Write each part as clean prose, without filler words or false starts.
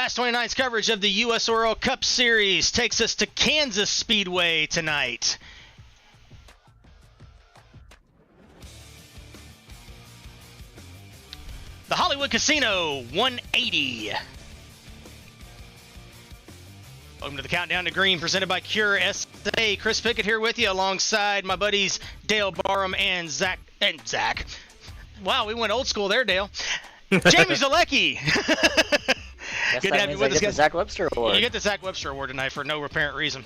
Fast 29's coverage of the USORL Cup Series takes us to Kansas Speedway tonight. The Hollywood Casino 180. Welcome to the Countdown to Green, presented by Cure SA. Chris Pickett here with you, alongside my buddies Dale Barham and Zach. Wow, we went old school there, Dale. Jamie Zalecki. Good to have you with us, guys. The Zach Webster Award. You get the Zach Webster Award tonight for no apparent reason.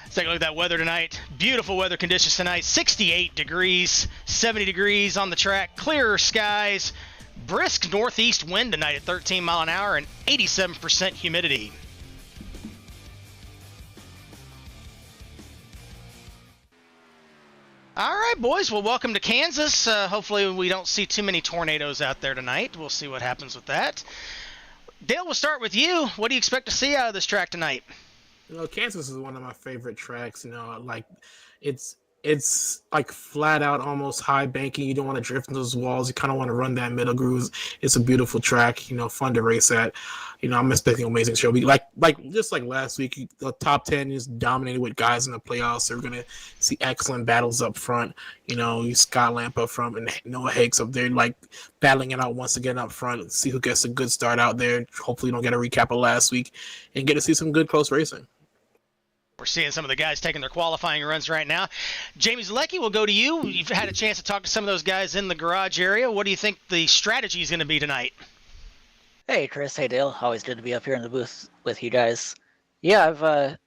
Let's take a look at that weather tonight. Beautiful weather conditions tonight. 68 degrees, 70 degrees on the track, clearer skies, brisk northeast wind tonight at 13 mile an hour, and 87% humidity. All right, boys. Well, welcome to Kansas. Hopefully we don't see too many tornadoes out there tonight. We'll see what happens with that. Dale, we'll start with you. What do you expect to see out of this track tonight? Kansas is one of my favorite tracks. Like it's like flat out, almost high banking. You don't want to drift into those walls. You kind of want to run that middle groove. It's a beautiful track. Fun to race at. I'm expecting an amazing show. Just like last week, the top 10 is dominated with guys in the playoffs. So we're gonna see excellent battles up front. Scott Lamp up front and Noah Hakes up there, like battling it out once again up front. See who gets a good start out there. Hopefully, you don't get a recap of last week and get to see some good close racing. We're seeing some of the guys taking their qualifying runs right now. Jamie Zalecki, we'll go to you. You've had a chance to talk to some of those guys in the garage area. What do you think the strategy is going to be tonight? Hey, Chris. Hey, Dale. Always good to be up here in the booth with you guys. Yeah, I've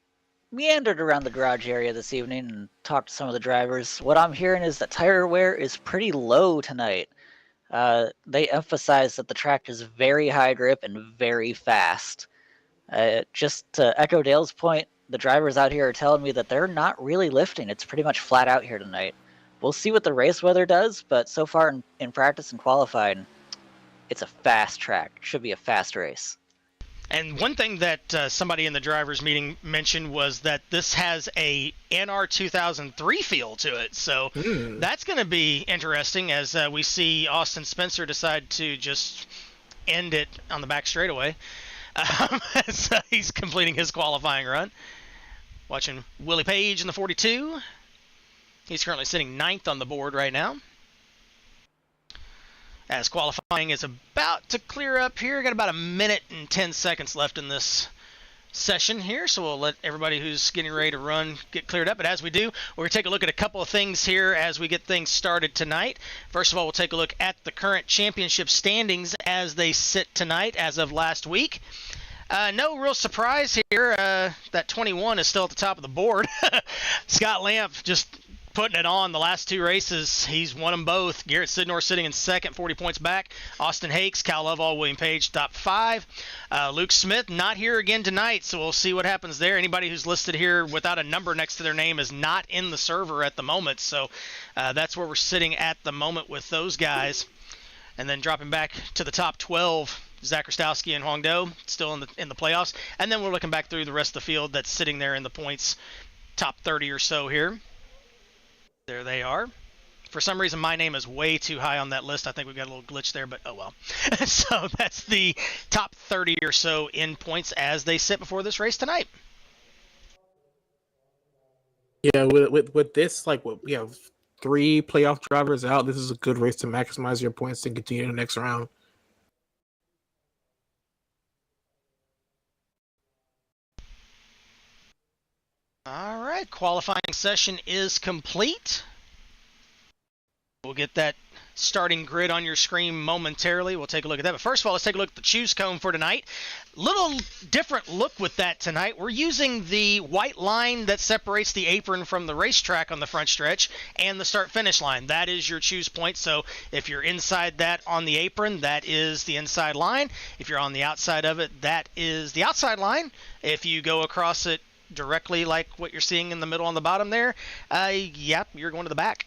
meandered around the garage area this evening and talked to some of the drivers. What I'm hearing is that tire wear is pretty low tonight. They emphasize that the track is very high grip and very fast. Just to echo Dale's point, the drivers out here are telling me that they're not really lifting. It's pretty much flat out here tonight. We'll see what the race weather does, but so far in practice and qualifying, it's a fast track. It should be a fast race. And one thing that somebody in the drivers' meeting mentioned was that this has a NR 2003 feel to it. So that's going to be interesting as we see Austin Spencer decide to just end it on the back straightaway. So he's completing his qualifying run. Watching Willie Page in the 42. He's currently sitting 9th on the board right now. As qualifying is about to clear up here. Got about a minute and 10 seconds left in this session here, so we'll let everybody who's getting ready to run get cleared up. But as we do, we're going to take a look at a couple of things here as we get things started tonight. First of all, we'll take a look at the current championship standings as they sit tonight as of last week. No real surprise here. That 21 is still at the top of the board. Scott Lamp just putting it on the last two races. He's won them both. Garrett Sidnor sitting in second, 40 points back. Austin Hakes, Cal Lovell, William Page, top 5. Luke Smith not here again tonight, so we'll see what happens there. Anybody who's listed here without a number next to their name is not in the server at the moment, so that's where we're sitting at the moment with those guys. And then dropping back to the top 12, Zach Rostowski and Huang Do still in the playoffs. And then we're looking back through the rest of the field that's sitting there in the points, top 30 or so here. There they are. For some reason, my name is way too high on that list. I think we've got a little glitch there, but oh well. So that's the top 30 or so in points as they sit before this race tonight. Yeah, with this, we have 3 playoff drivers out. This is a good race to maximize your points and continue the next round. All right, qualifying session is complete. We'll get that starting grid on your screen momentarily. We'll take a look at that. But first of all, let's take a look at the choose cone for tonight. Little different look with that tonight. We're using the white line that separates the apron from the racetrack on the front stretch and the start-finish line. That is your choose point. So if you're inside that on the apron, that is the inside line. If you're on the outside of it, that is the outside line. If you go across it directly like what you're seeing in the middle on the bottom there, yep, you're going to the back.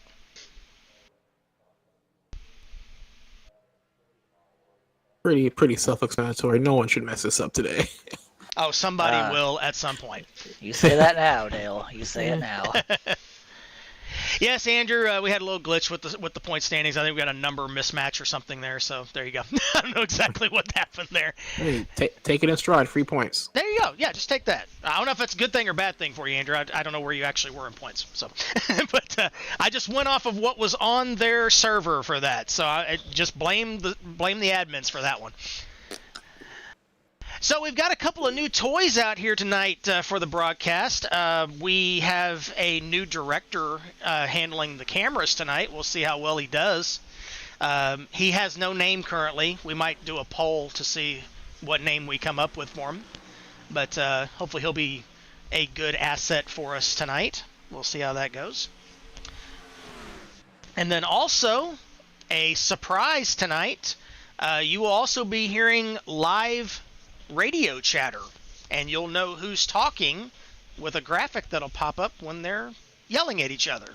Pretty self-explanatory. No one should mess this up today. Oh, somebody will at some point. You say that now, Dale. You say it now. Yes, Andrew, we had a little glitch with the point standings. I think we got a number mismatch or something there, so there you go. I don't know exactly what happened there. Hey, take it in stride. 3 points. There you go. Yeah, just take that. I don't know if that's a good thing or bad thing for you, Andrew. I don't know where you actually were in points. So, but I just went off of what was on their server for that. So I just blame the admins for that one. So we've got a couple of new toys out here tonight for the broadcast. We have a new director handling the cameras tonight. We'll see how well he does. He has no name currently. We might do a poll to see what name we come up with for him. But hopefully he'll be a good asset for us tonight. We'll see how that goes. And then also, a surprise tonight. You will also be hearing live radio chatter, and you'll know who's talking with a graphic that'll pop up when they're yelling at each other.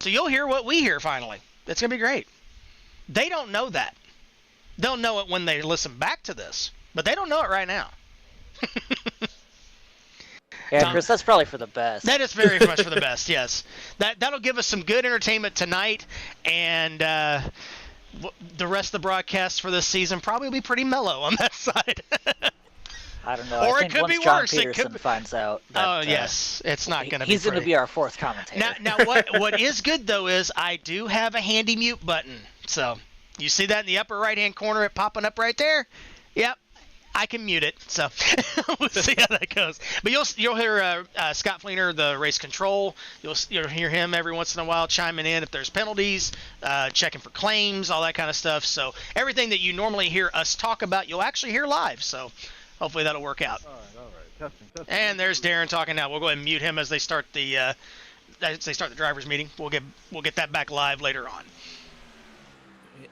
So you'll hear what we hear finally. It's going to be great. They don't know that. They'll know it when they listen back to this, but they don't know it right now. Yeah, Chris, that's probably for the best. That is very much for the best, yes. That'll give us some good entertainment tonight, and the rest of the broadcast for this season probably will be pretty mellow on that side. I don't know. Or I think it could once be John worse. Peterson finds out that, yes. It's not going to be he's going to pretty. be our fourth commentator. Now what is good, though, is I do have a handy mute button. So you see that in the upper right-hand corner, it popping up right there? Yep. I can mute it, so we'll see how that goes. But you'll hear Scott Fleener, the race control. You'll hear him every once in a while chiming in if there's penalties, checking for claims, all that kind of stuff. So everything that you normally hear us talk about, you'll actually hear live. So hopefully that'll work out. All right. Testing. And there's Darren talking now. We'll go ahead and mute him as they start the drivers' meeting. We'll get that back live later on.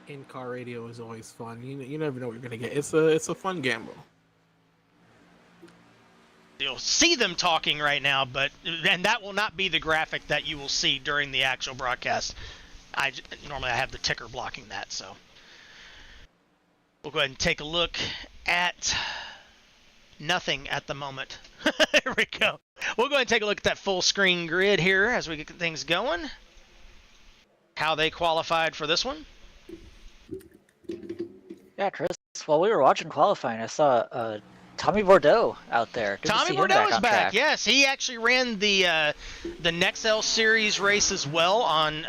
In-car radio is always fun. You never know what you're gonna get. It's a fun gamble. You'll see them talking right now, and that will not be the graphic that you will see during the actual broadcast. Normally I have the ticker blocking that, so we'll go ahead and take a look at nothing at the moment. There we go. We'll go ahead and take a look at that full screen grid here as we get things going. How they qualified for this one. Yeah, Chris, while we were watching qualifying, I saw Tommy Bordeaux out there. Good Tommy Bordeaux is back. Yes, he actually ran the Nextel Series race as well on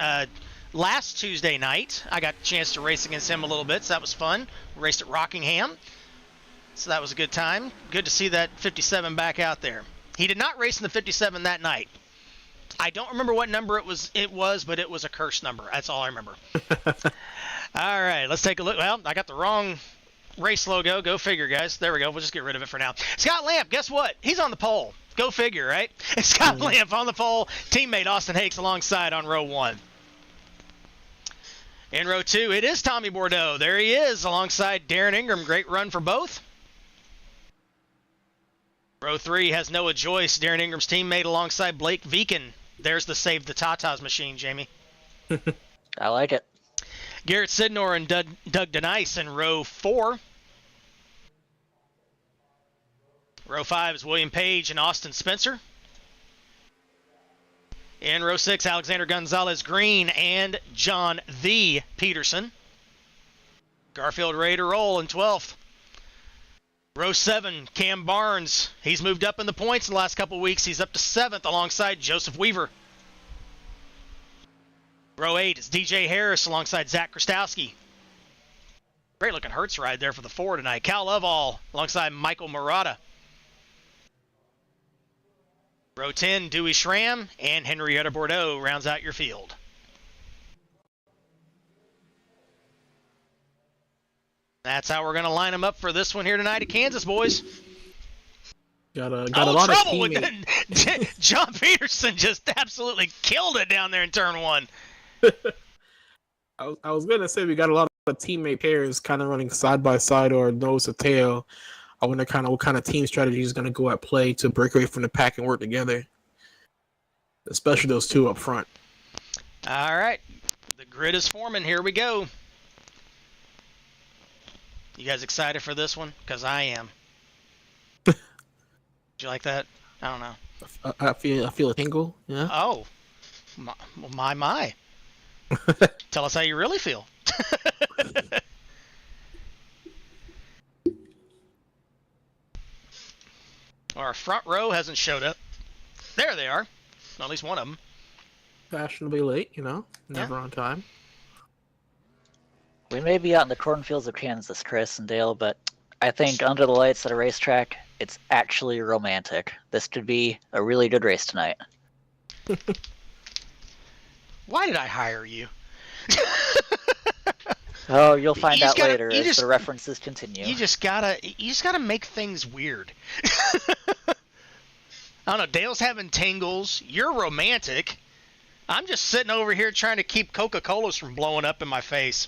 last Tuesday night. I got a chance to race against him a little bit, so that was fun. Raced at Rockingham, so that was a good time. Good to see that 57 back out there. He did not race in the 57 that night. I don't remember what number it was, but it was a cursed number. That's all I remember. All right, let's take a look. Well, I got the wrong race logo. Go figure, guys. There we go. We'll just get rid of it for now. Scott Lamp, guess what? He's on the pole. Go figure, right? Scott Lamp on the pole. Teammate Austin Hakes alongside on row 1. In row 2, it is Tommy Bordeaux. There he is alongside Darren Ingram. Great run for both. Row 3 has Noah Joyce, Darren Ingram's teammate, alongside Blake Veekin. There's the Save the Tatas machine, Jamie. I like it. Garrett Sidnor and Doug Denice in row 4. Row 5 is William Page and Austin Spencer. In row 6, Alexander Gonzalez Green and John the Peterson. Garfield ready to roll in 12th. Row 7, Cam Barnes. He's moved up in the points in the last couple of weeks. He's up to 7th alongside Joseph Weaver. Row 8 is DJ Harris alongside Zach Krastowski. Great looking Hertz ride there for the 4 tonight. Cal Lovall alongside Michael Murata. Row 10, Dewey Schramm and Henrietta Bordeaux rounds out your field. That's how we're going to line them up for this one here tonight at Kansas, boys. Got a lot of trouble with teammates. John Peterson just absolutely killed it down there in turn 1. I was gonna say we got a lot of teammate pairs kind of running side by side or nose to tail. I wonder what kind of team strategy is going to go at play to break away from the pack and work together, especially those two up front. All right, the grid is forming. Here we go. You guys excited for this one? Because I am. Did you like that? I don't know. I feel a tingle. Yeah. Oh. My. Tell us how you really feel. Our front row hasn't showed up. There they are. At least one of them. Fashionably late, never on time. We may be out in the cornfields of Kansas, Chris and Dale, but I think under the lights at a racetrack, it's actually romantic. This could be a really good race tonight. Why did I hire you? Oh, you'll find out later as the references continue. You just gotta make things weird. I don't know. Dale's having tingles. You're romantic. I'm just sitting over here trying to keep Coca-Colas from blowing up in my face.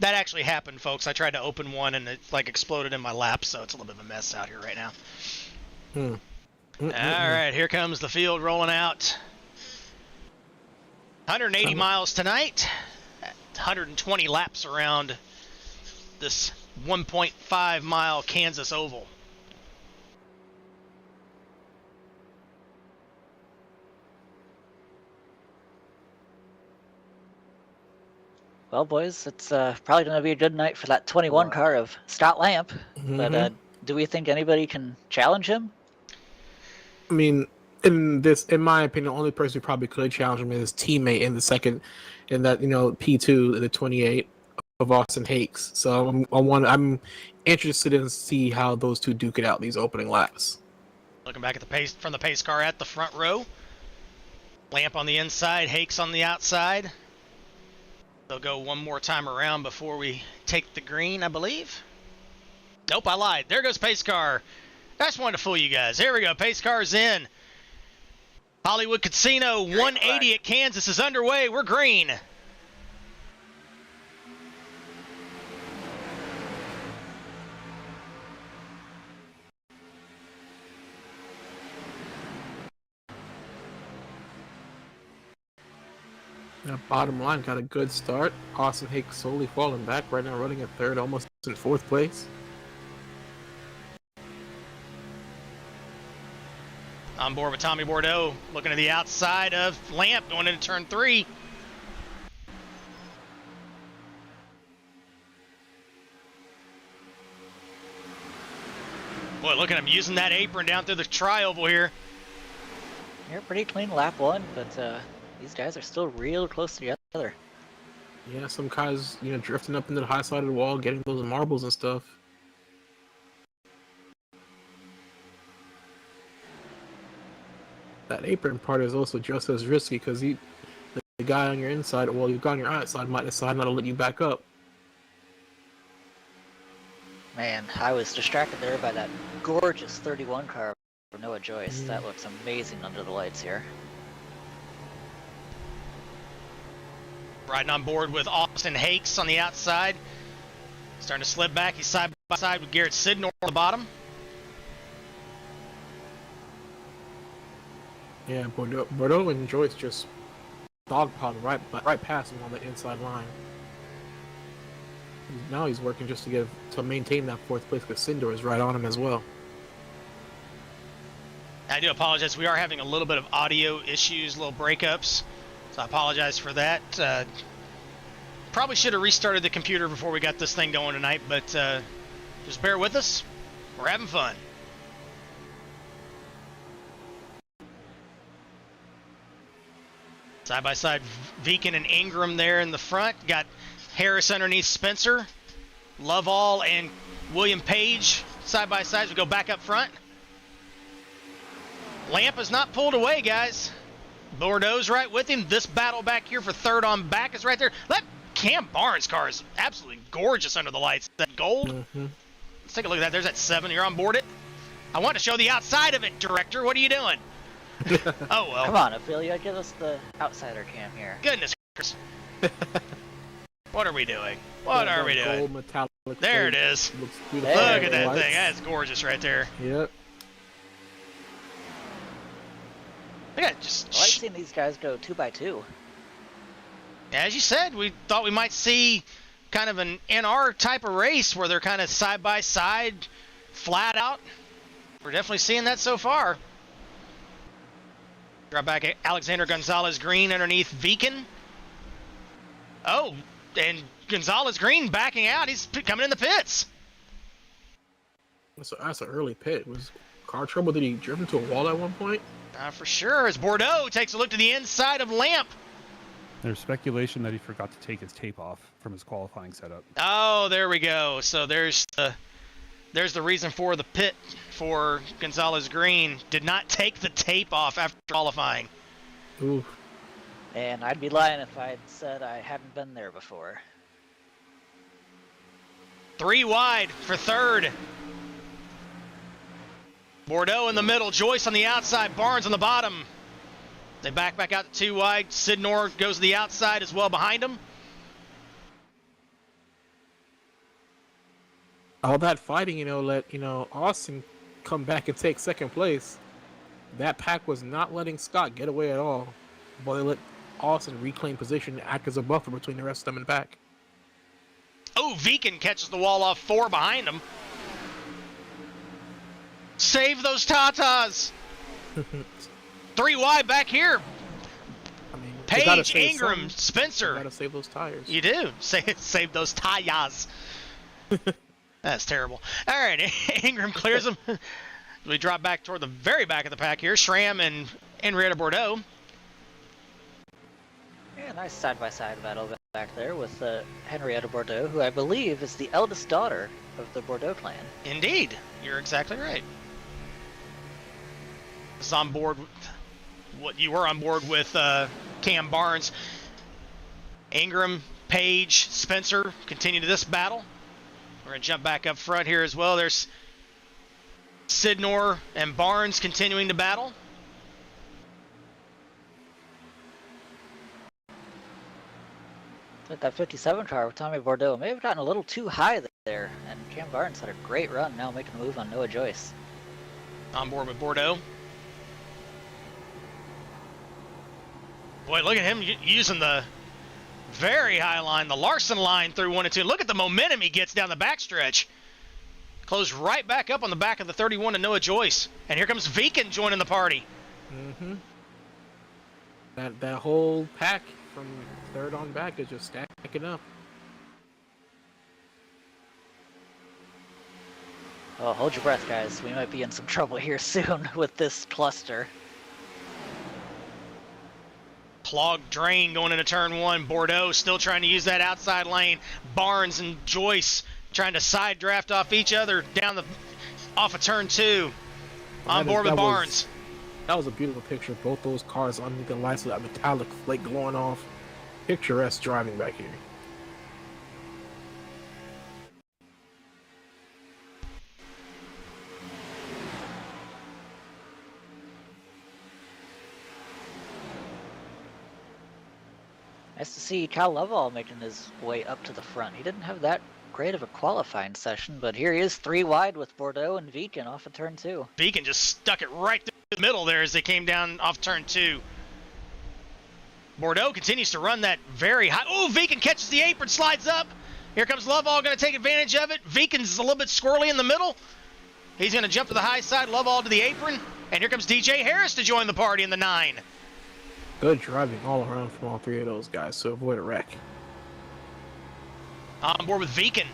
That actually happened, folks. I tried to open one and it exploded in my lap, so it's a little bit of a mess out here right now. All right, here comes the field rolling out. 180 miles tonight. 120 laps around this 1.5 mile Kansas Oval. Well, boys, it's probably going to be a good night for that 21 car of Scott Lamp. But do we think anybody can challenge him? I mean, in my opinion, the only person who probably could challenge him is his teammate in that P2, the 28 of Austin Hakes. So I'm interested in see how those two duke it out these opening laps. Looking back at the pace from the pace car at the front row. Lamp on the inside, Hakes on the outside. They'll go one more time around before we take the green, I believe. Nope, I lied. There goes pace car. I just wanted to fool you guys. Here we go. Pace car's in. Hollywood Casino 180 at Kansas is underway. We're green. Bottom line, got a good start. Austin Hakes slowly falling back. Right now running at third, almost in fourth place. On board with Tommy Bordeaux, looking to the outside of Lamp, going into turn 3. Boy, look at him using that apron down through the tri-oval here. You're pretty clean lap 1, but these guys are still real close together. Yeah, some guys, drifting up into the high side of the wall, getting those marbles and stuff. That apron part is also just as risky because the guy on your inside, well, the guy on your outside might decide not to let you back up. Man, I was distracted there by that gorgeous 31 car of Noah Joyce. That looks amazing under the lights here. Riding on board with Austin Hakes on the outside. Starting to slip back. He's side by side with Garrett Sidnor on the bottom. Yeah, Bordeaux and Joyce just dogpiled right past him on the inside line. Now he's working just to maintain that fourth place because Sidnor is right on him as well. I do apologize. We are having a little bit of audio issues, little breakups. So I apologize for that. Probably should have restarted the computer before we got this thing going tonight, but just bear with us. We're having fun. Side by side, Viken and Ingram there in the front. Got Harris underneath Spencer. Lovall and William Page side by side as we go back up front. Lamp is not pulled away, guys. Bordeaux's right with him. This battle back here for third on back is right there. That Cam Barnes car is absolutely gorgeous under the lights. That gold. Let's take a look at that. There's that 7. You're on board it. I want to show the outside of it, director. What are you doing? Oh, well. Come on, Ophelia. Give us the outsider cam here. Goodness, Chris. What are we doing? What are we doing? Gold metallic there it is. Look at that thing. That's gorgeous right there. Yep. Yeah, just. I like seeing these guys go 2x2. As you said, we thought we might see kind of an NR type of race where they're kind of side by side, flat out. We're definitely seeing that so far. Drop back at Alexander Gonzalez Green underneath Viken. Oh, and Gonzalez Green backing out. He's coming in the pits. That's an early pit. Was car trouble? Did he drift into a wall at one point? For sure, as Bordeaux takes a look to the inside of Lamp. There's speculation that he forgot to take his tape off from his qualifying setup. Oh, there we go. So there's the reason for the pit for Gonzalez Green. Did not take the tape off after qualifying. Ooh. And I'd be lying if I'd said I hadn't been there before. 3 wide for third. Bordeaux in the middle, Joyce on the outside, Barnes on the bottom. They back out to 2 wide. Sidnor goes to the outside as well behind him. All that fighting, let Austin come back and take second place. That pack was not letting Scott get away at all. But they let Austin reclaim position and act as a buffer between the rest of them and back. Oh, Viken catches the wall off 4 behind him. Save those Tatas. 3 wide back here. I mean, Page, Ingram, Spencer. You gotta save those tires. You do. Save those tires. That's terrible. All right, Ingram clears them. We drop back toward the very back of the pack here. Schramm and Henrietta Bordeaux. Yeah, nice side-by-side battle back there with Henrietta Bordeaux, who I believe is the eldest daughter of the Bordeaux clan. Indeed. You're exactly right. Is on board with what you were on board with Cam Barnes. Ingram, Page, Spencer continue to this battle. We're going to jump back up front here as well. There's Sidnor and Barnes continuing to battle. But that 57 car with Tommy Bordeaux may have gotten a little too high there, and Cam Barnes had a great run, now making a move on Noah Joyce. On board with Bordeaux. Boy, look at him using the very high line, the Larson line through 1 and 2. Look at the momentum he gets down the backstretch. Close right back up on the back of the 31 to Noah Joyce. And here comes Viken joining the party. Mm-hmm. That whole pack from third on back is just stacking up. Oh, hold your breath, guys. We might be in some trouble here soon with this cluster. Clogged drain going into turn 1. Bordeaux still trying to use that outside lane. Barnes and Joyce trying to side draft off each other down off of turn 2. On board with Barnes. That was a beautiful picture. Both those cars underneath the lights with that metallic flake glowing off. Picturesque driving back here. Nice to see Cal Lovell making his way up to the front. He didn't have that great of a qualifying session, but here he is 3 wide with Bordeaux and Viken off of turn 2. Viken just stuck it right through the middle there as they came down off turn 2. Bordeaux continues to run that very high. Oh, Viken catches the apron, slides up. Here comes Lovell, going to take advantage of it. Viken's a little bit squirrely in the middle. He's going to jump to the high side, Lovell to the apron. And here comes DJ Harris to join the party in the 9. Good driving all around from all 3 of those guys to avoid a wreck. On board with Viken.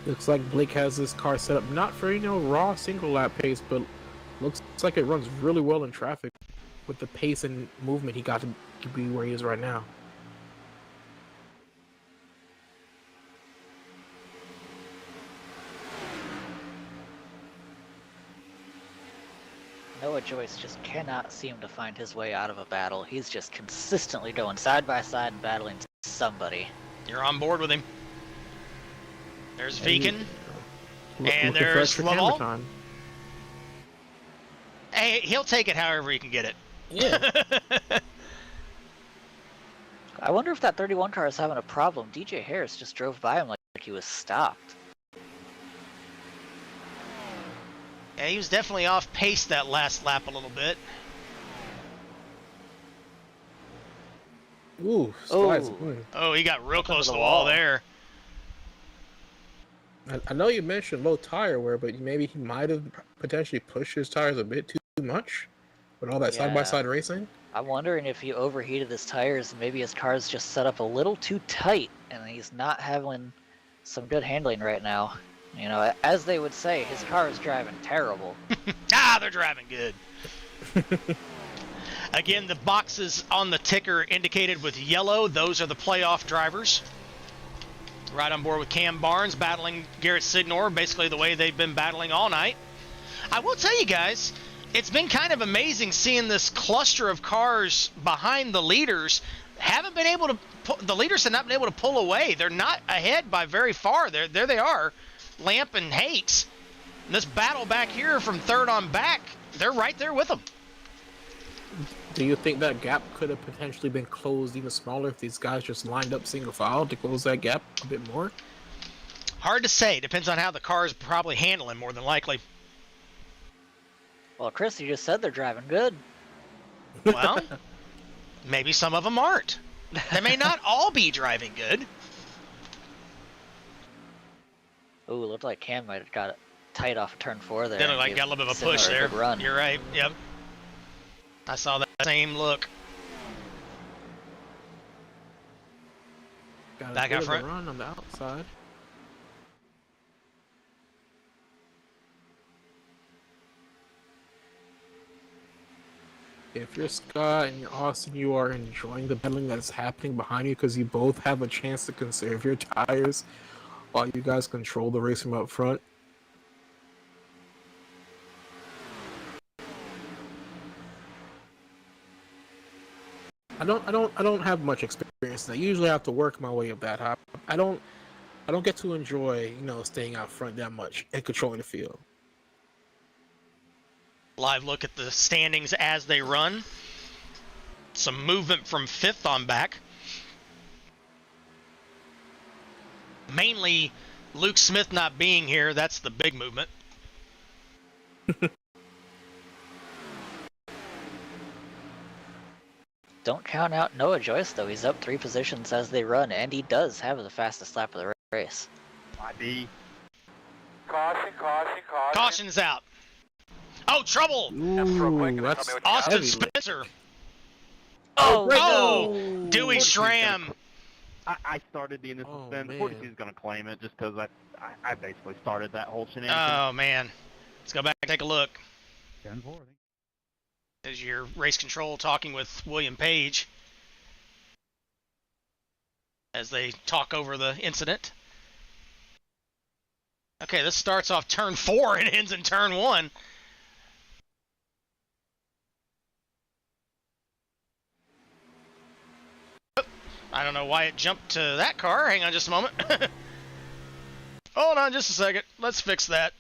Looks like Blake has this car set up not for raw single lap pace, but looks like it runs really well in traffic with the pace and movement he got to be where he is right now. Noah Joyce just cannot seem to find his way out of a battle. He's just consistently going side by side and battling somebody. You're on board with him. There's Viken. And Looking for there's extra camera Lovell. time. Hey, he'll take it however he can get it. Yeah. I wonder if that 31 car is having a problem. DJ Harris just drove by him like he was stopped. Yeah, he was definitely off pace that last lap a little bit. Ooh, Oh. slides. Oh, he got real close to the the wall wall. there. I know you mentioned low tire wear, but maybe he might have potentially pushed his tires a bit too much with all that side-by-side racing. I'm wondering if he overheated his tires and maybe his car's just set up a little too tight and he's not having some good handling right now. You know, as they would say, his car is driving terrible. They're driving good. Again, the boxes on the ticker indicated with yellow, those are the playoff drivers. Right on board with Cam Barnes battling Garrett Signor, basically the way they've been battling all night. I will tell you guys, it's been kind of amazing seeing this cluster of cars behind the leaders. The leaders have not been able to pull away. They're not ahead by very far. There they are, Lamp and Hakes. And this battle back here from third on back, they're right there with them. Do you think that gap could have potentially been closed even smaller if these guys just lined up single file to close that gap a bit more? Hard to say. Depends on how the car is probably handling, more than likely. Well, Chris, you just said they're driving good. Well, maybe some of them aren't. They may not all be driving good. Ooh, looked like Cam might have got it tight off of turn 4 there. They look like got a little bit of a push there. Run. You're right. Yep. I saw that same look. Got Back out front. Run on the outside. If you're Scott and you're Austin, you are enjoying the battling that's happening behind you because you both have a chance to conserve your tires while you guys control the race from up front. I don't have much experience. I usually have to work my way up that high. I don't get to enjoy, staying out front that much and controlling the field. Live look at the standings as they run. Some movement from fifth on back. Mainly Luke Smith not being here. That's the big movement. Don't count out Noah Joyce, though. He's up 3 positions as they run, and he does have the fastest lap of the race. Might be. Caution. Caution's out. Oh, trouble! Ooh, that's Austin heavy. Spencer. Oh, Dewey Schramm. I started the initial spin. man. 42's going to claim it just because I basically started that whole shenanigan. Oh, man. Let's go back and take a look. 10-4, I think. As your race control talking with William Page as they talk over the incident. Okay, this starts off turn 4 and ends in turn 1. I don't know why it jumped to that car. Hang on just a moment. Hold on just a second. Let's fix that.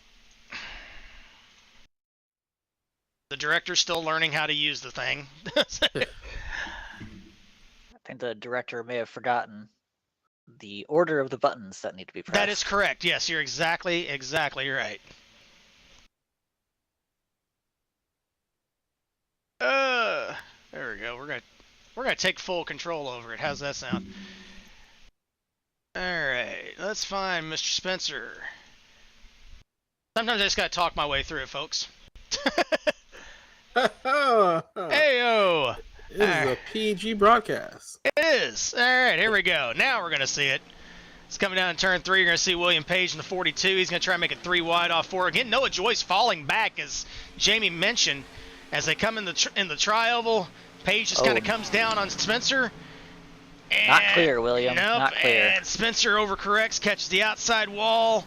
The director's still learning how to use the thing. I think the director may have forgotten the order of the buttons that need to be pressed. That is correct. Yes, you're exactly right. There we go. We're gonna take full control over it. How's that sound? All right, let's find Mr. Spencer. Sometimes I just gotta talk my way through it, folks. Heyo! This is a PG broadcast. It is. All right, here we go. Now we're going to see it. It's coming down in turn 3. You're going to see William Page in the 42. He's going to try and make it 3 wide off 4. Again, Noah Joyce falling back, as Jamie mentioned. As they come in the tri-oval, Page just kind of comes down on Spencer. And Not clear, William. Nope, Not clear. And Spencer overcorrects, catches the outside wall.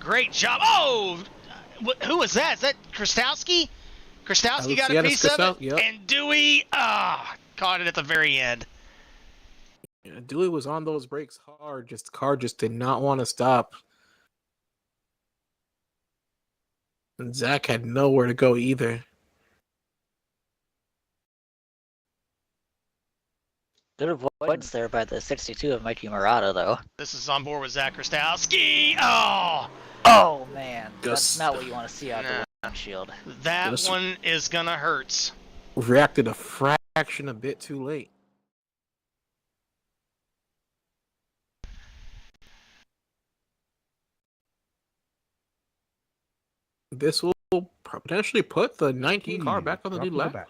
Great job. Oh! Who was that? Is that Krastowski? Krastowski got a piece of it, yep. And Dewey caught it at the very end. Yeah, Dewey was on those brakes hard. The car just did not want to stop. And Zach had nowhere to go either. Good avoidance there by the 62 of Mikey Murata, though. This is on board with Zach Krastowski. Oh, man. That's Just- not what you want to see out the windshield. That Just- one is going to hurt. Reacted a fraction a bit too late. This will potentially put the 19 car back on the Drop lead to the lap. back.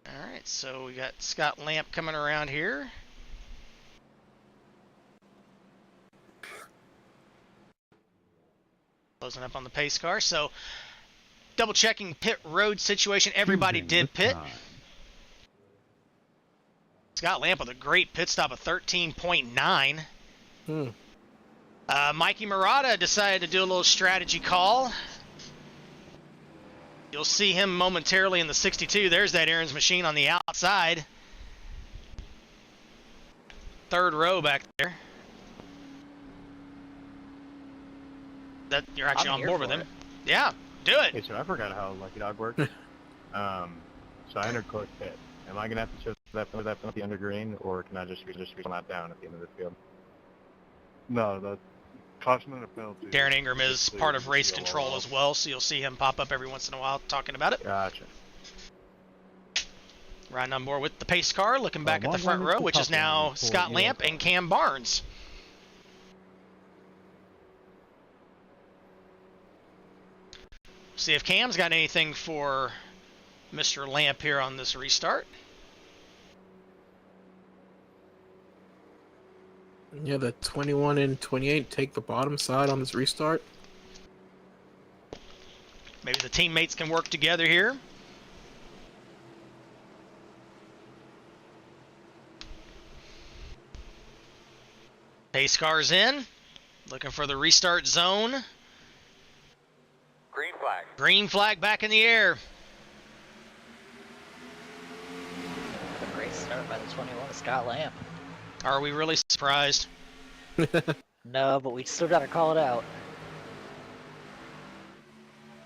All right, so we got Scott Lamp coming around here. Closing up on the pace car. So double checking pit road situation. Everybody Choosing did the pit. time. Scott Lamp with a great pit stop of 13.9. Mikey Murata decided to do a little strategy call. You'll see him momentarily in the 62. There's that Aaron's machine on the outside. Third row back there. That you're actually I'm on here board with for him. it. Yeah, do it. Okay, so I forgot how Lucky Dog works. So I entered close pit. Am I gonna have to show that penalty under green, or can I just lap down at the end of the field? No, the caution and a penalty. Darren Ingram is part of race control as well, so you'll see him pop up every once in a while talking about it. Gotcha. Riding on board with the pace car, looking back at the long front line is row, the which is tough now one for Scott either Lamp car. and Cam Barnes. See if Cam's got anything for Mr. Lamp here on this restart. Yeah, the 21 and 28 take the bottom side on this restart. Maybe the teammates can work together here. Pace car's in, looking for the restart zone. Green flag. Green flag back in the air. A great start by the 21 Scott Lamp. Are we really surprised? No, but we still got to call it out.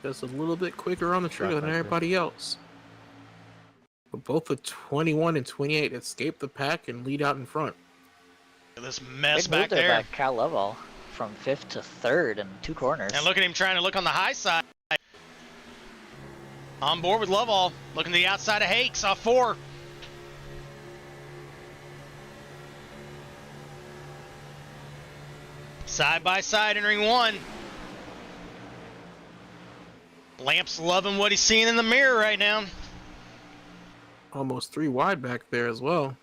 Just a little bit quicker on the trigger than Right, everybody else. But both the 21 and 28 escape the pack and lead out in front. This mess Big back move there there. by Cal Lovell from 5th to 3rd in 2 corners. And look at him trying to look on the high side. On board with Lovell. Looking to the outside of Hakes off 4. Side by side entering 1. Lamp's loving what he's seeing in the mirror right now. Almost 3 wide back there as well.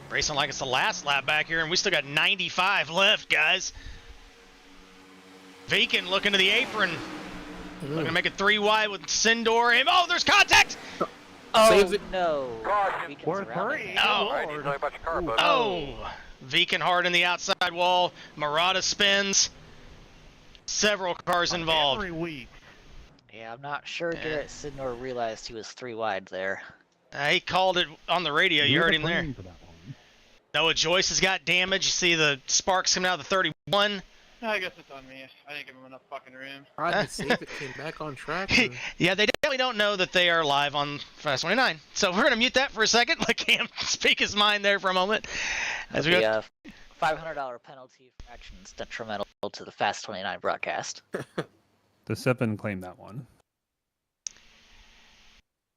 Racing like it's the last lap back here, and we still got 95 left, guys. Viken looking to the apron. Looking to make it 3 wide with Sindor. And, oh, there's contact! Oh, Saves it. no. Caution. Beacon's Worth around hurry. it. Oh. All right, you know about your car, bud. Oh! Viken hard in the outside wall. Murata spins. Several cars involved. Every week. Yeah, I'm not sure Yeah. Garrett Sidnor realized he was 3 wide there. He called it on the radio. You Near heard the him there. frame for that one. Noah Joyce has got damage. You see the sparks coming out of the 31. I guess it's on me. I didn't give him enough fucking room. Tried to see if it came back on track. And Yeah, they definitely don't know that they are live on Fast 29. So we're going to mute that for a second. Let Cam speak his mind there for a moment. As we The go. $500 penalty for actions detrimental to the Fast 29 broadcast. The 7 claimed that one.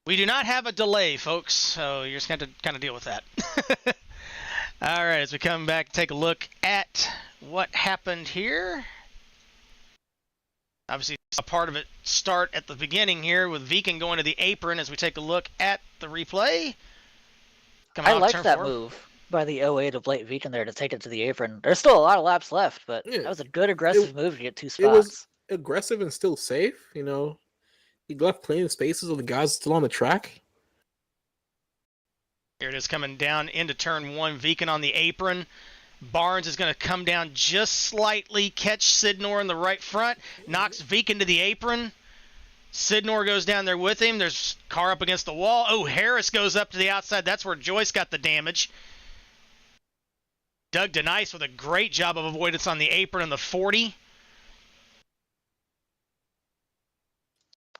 We do not have a delay, folks, so you're just going to kind of deal with that. All right, as we come back, take a look at what happened here. Obviously, a part of it start at the beginning here with Viken going to the apron as we take a look at the replay. Coming I off like turn that 4. move by the 08 of Blake Viken there to take it to the apron. There's still a lot of laps left, but Yeah. that was a good aggressive move to get 2 it spots. was aggressive and still safe, you know. He left plenty of spaces of the guys still on the track. Here it is coming down into turn 1. Viken on the apron. Barnes is going to come down just slightly, catch Sidnor in the right front, knocks Viken to the apron. Sidnor goes down there with him. There's car up against the wall. Oh, Harris goes up to the outside. That's where Joyce got the damage. Doug Denice with a great job of avoidance on the apron in the 40.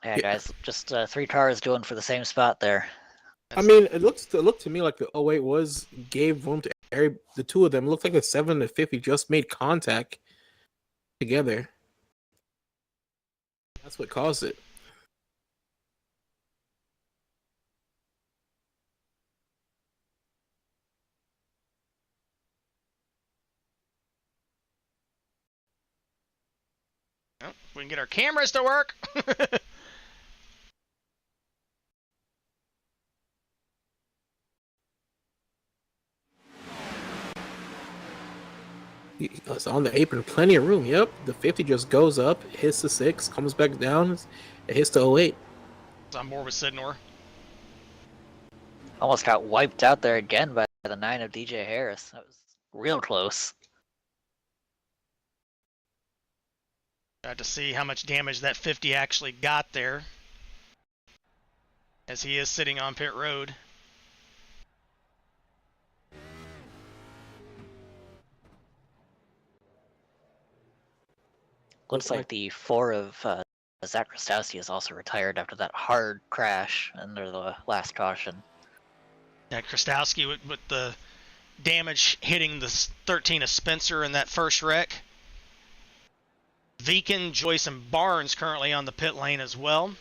Yeah, guys, just 3 cars doing for the same spot there. I mean, it looked to me like the 08 gave room to the 2 of them. It looked like the 7 and 50 just made contact together. That's what caused it. Well, we can get our cameras to work. It's on the apron, plenty of room. Yep, the 50 just goes up, hits the 6, comes back down, it hits the 08. On board with Sidnor. Almost got wiped out there again by the 9 of DJ Harris. That was real close. Got to see how much damage that 50 actually got there, as he is sitting on pit road. Looks like the 4 of Zach Krastowski is also retired after that hard crash under the last caution. Yeah, Krastowski with the damage hitting the 13 of Spencer in that first wreck. Viken, Joyce, and Barnes currently on the pit lane as well.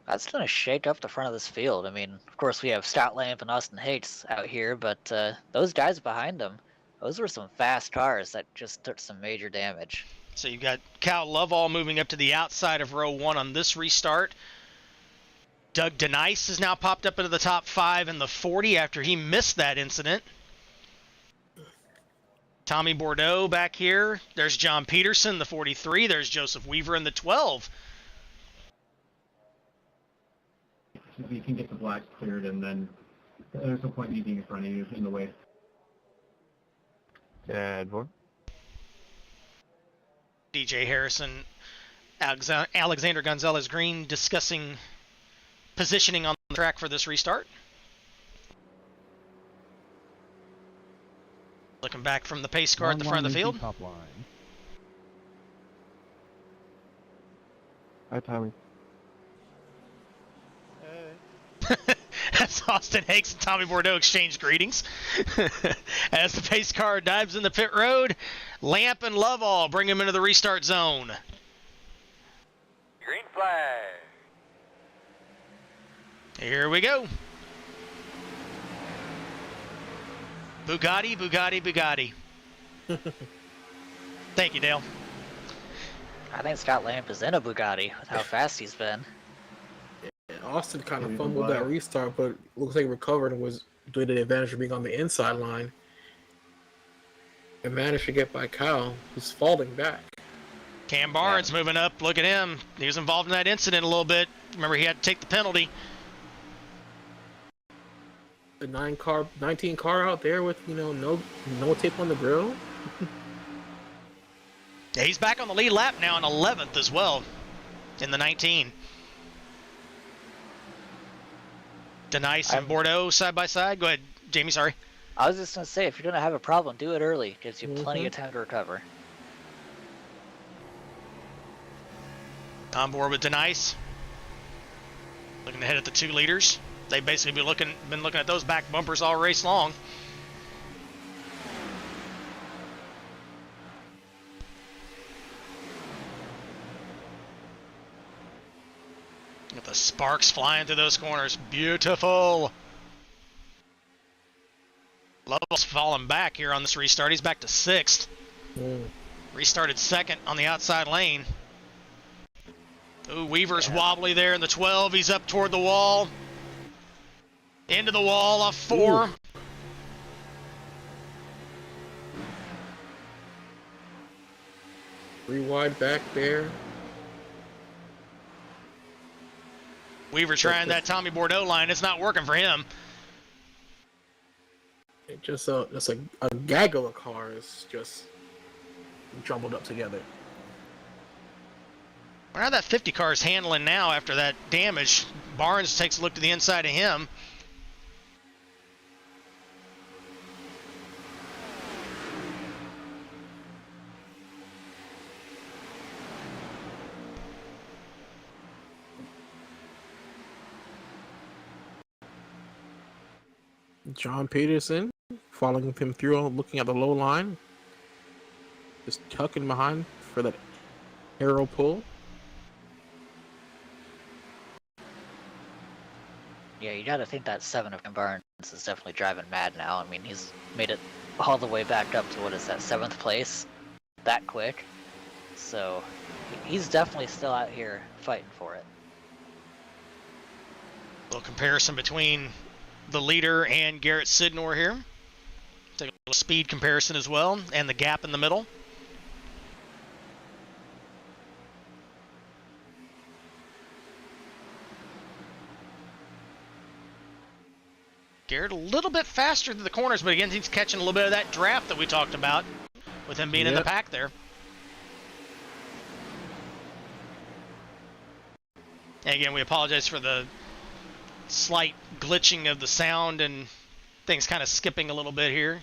That's going to shake up the front of this field. I mean, of course, we have Scott Lamp and Austin Hates out here, but those guys behind them, those were some fast cars that just took some major damage. So you've got Cal Lovall moving up to the outside of row 1 on this restart. Doug Denice has now popped up into the top 5 in the 40 after he missed that incident. Tommy Bordeaux back here. There's John Peterson, the 43. There's Joseph Weaver in the 12. You can get the blacks cleared, and then there's no point in you being in front of you in the way. Advor. DJ Harrison, Alexander Gonzalez Green discussing positioning on the track for this restart. Looking back from the pace car at the front of the field. Top line. Hi, Tommy. As Austin Hakes and Tommy Bordeaux exchange greetings. As the pace car dives in the pit road, Lamp and Lovall bring him into the restart zone. Green flag. Here we go. Bugatti, Bugatti, Bugatti. Thank you, Dale. I think Scott Lamp is in a Bugatti with how fast he's been. Austin kind of fumbled that restart, but looks like he recovered and was doing the advantage of being on the inside line. And managed to get by Kyle, who's falling back. Cam Barnes moving up. Look at him. He was involved in that incident a little bit. Remember, he had to take the penalty. The 19 car out there with, no tape on the grill. Yeah, he's back on the lead lap now in 11th as well in the 19. Denice and Bordeaux side by side. Go ahead, Jamie, sorry. I was just going to say, if you're going to have a problem, do it early. Gives you plenty of time to recover. On board with Denice. Looking ahead at the 2 leaders. They've basically been looking at those back bumpers all race long. With the sparks flying through those corners. Beautiful. Lovell's falling back here on this restart. He's back to 6th. Restarted 2nd on the outside lane. Ooh, Weaver's wobbly there in the 12. He's up toward the wall. Into the wall off 4. Ooh. Wide back there. Weaver trying that Tommy Bordeaux line. It's not working for him. Just a gaggle of cars just jumbled up together. How that 50 car is handling now after that damage. Barnes takes a look to the inside of him. John Peterson following him through, looking at the low line. Just tucking behind for that arrow pull. Yeah, you gotta think that 7 of Barnes is definitely driving mad now. I mean, he's made it all the way back up to, what is that, 7th place? that quick. So he's definitely still out here fighting for it. A little comparison between the leader and Garrett Sidnor here. Take a little speed comparison as well, and the gap in the middle. Garrett a little bit faster to the corners, but again, he's catching a little bit of that draft that we talked about with him being in the pack there. And again, we apologize for the slight glitching of the sound and things kind of skipping a little bit here.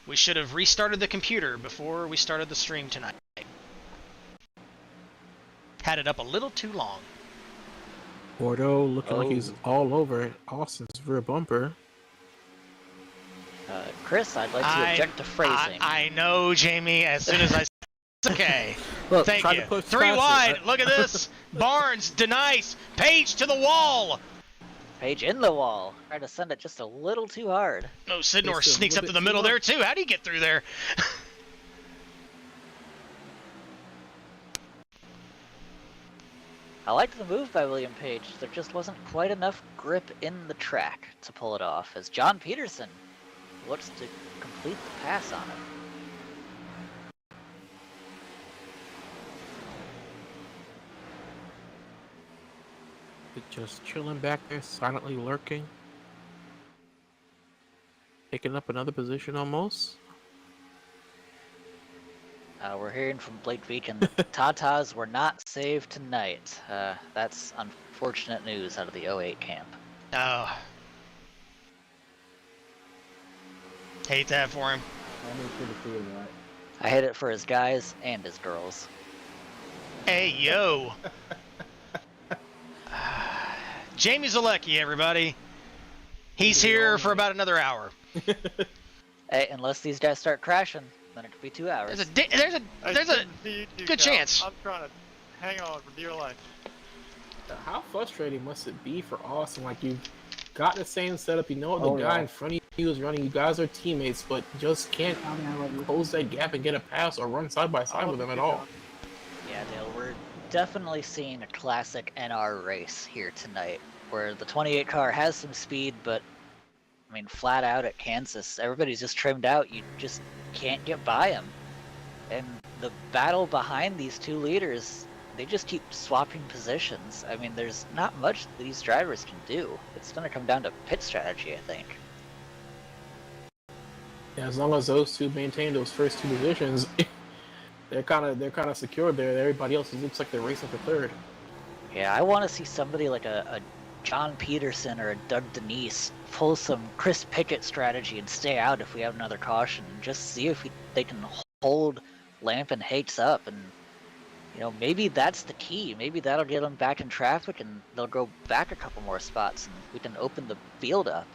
We should have restarted the computer before we started the stream tonight. Had it up a little too long. Bordeaux looking like he's all over Austin's rear bumper. Chris, I'd like to object to phrasing. I know, Jamie, as soon as I... Okay. Look, thank you. 3 wide. Look at this. Barnes, denies. Page to the wall. Page in the wall. Trying to send it just a little too hard. No, Sidnor sneaks up to the middle there, too. How do you get through there? I liked the move by William Page. There just wasn't quite enough grip in the track to pull it off, as John Peterson looks to complete the pass on it. Just chilling back there, silently lurking. Picking up another position almost. We're hearing from Blake Beacon, Tatas were not saved tonight. That's unfortunate news out of the 08 camp. Oh. Hate that for him. I hate it for his guys and his girls. Hey, yo. Jamie Zalecki, everybody. He's here for about another hour. Hey, unless these guys start crashing, then it could be 2 hours. There's a good chance. I'm trying to hang on for dear life. How frustrating must it be for Austin? Like, you've got the same setup, you know what the guy in front of you is running, you guys are teammates, but just can't close that gap and get a pass or run side by side with them at all. Yeah, Dale, we're definitely seeing a classic NR race here tonight, where the 28 car has some speed, but I mean, flat out at Kansas, everybody's just trimmed out. You just can't get by them. And the battle behind these two leaders, they just keep swapping positions. I mean, there's not much these drivers can do. It's going to come down to pit strategy, I think. Yeah, as long as those two maintain those first two positions, they're kind of secure there. Everybody else looks like they're racing for third. Yeah, I want to see somebody like a John Peterson or a Doug Denise pull some Chris Pickett strategy and stay out if we have another caution, and just see if they can hold Lamp and Hakes up. And you know, maybe that's the key. Maybe that'll get them back in traffic, and they'll go back a couple more spots, and we can open the field up.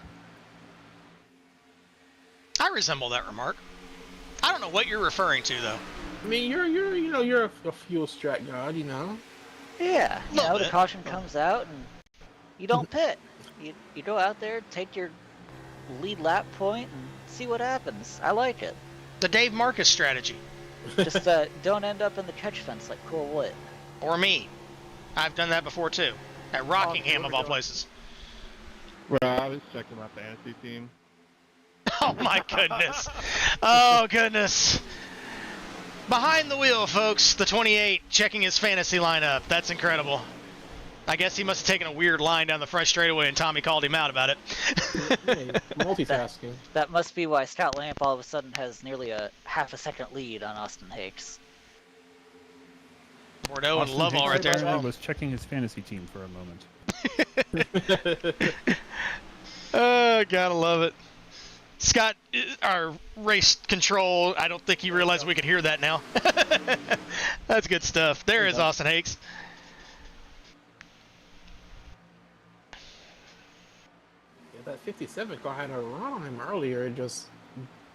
I resemble that remark. I don't know what you're referring to, though. I mean, you're a fuel strat god, you know. Yeah, you know, the caution comes out, and you don't pit. You go out there, take your lead lap point, and see what happens. I like it. The Dave Marcus strategy. Just don't end up in the catch fence like Cool Wood. Or me. I've done that before, too. At Rockingham, of all places. Well, I was checking my fantasy team. Oh, my goodness. Oh, goodness. Behind the wheel, folks, the 28 checking his fantasy lineup. That's incredible. I guess he must have taken a weird line down the front straightaway, and Tommy called him out about it. Hey, multitasking. That must be why Scott Lamp all of a sudden has nearly a half a second lead on Austin Hakes. Bordeaux and Lovell right there as well. Was checking his fantasy team for a moment. Oh, gotta love it. Scott, our race control, I don't think he realized we could hear that now. That's good stuff. There is Austin Hakes. Yeah, that 57 car had a run on him earlier, just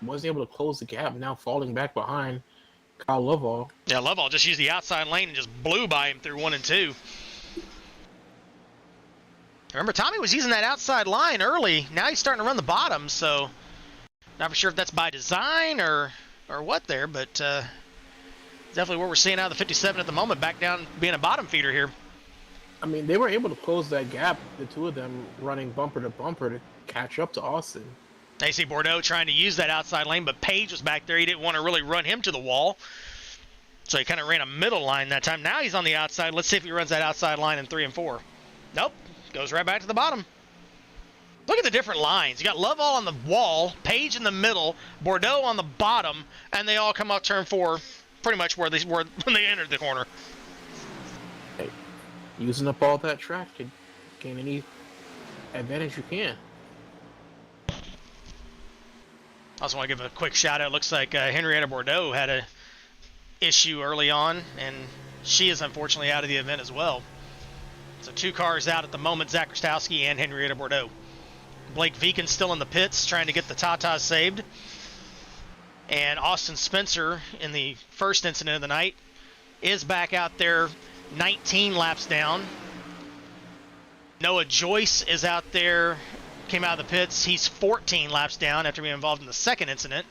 wasn't able to close the gap, now falling back behind Kyle Lovell. Yeah, Lovell just used the outside lane and just blew by him through 1 and 2. Remember, Tommy was using that outside line early. Now he's starting to run the bottom, so not for sure if that's by design or what there, but Definitely what we're seeing out of the 57 at the moment, back down being a bottom feeder here. I mean, they were able to close that gap, the two of them running bumper to bumper to catch up to Austin. AC Bordeaux trying to use that outside lane, but Page was back there. He didn't want to really run him to the wall. So he kind of ran a middle line that time. Now he's on the outside. Let's see if he runs that outside line in 3 and 4. Nope. Goes right back to the bottom. Look at the different lines. You got Lovell on the wall, Page in the middle, Bordeaux on the bottom, and they all come out turn 4 pretty much where they were when they entered the corner. Hey, using up all that track to gain any advantage you can. I also want to give a quick shout out. Looks like Henrietta Bordeaux had a issue early on, and she is unfortunately out of the event as well. So 2 cars out at the moment, Zach Krastowski and Henrietta Bordeaux. Blake Veekin still in the pits trying to get the Tatas saved. And Austin Spencer, in the first incident of the night, is back out there 19 laps down. Noah Joyce is out there, came out of the pits. He's 14 laps down after being involved in the second incident.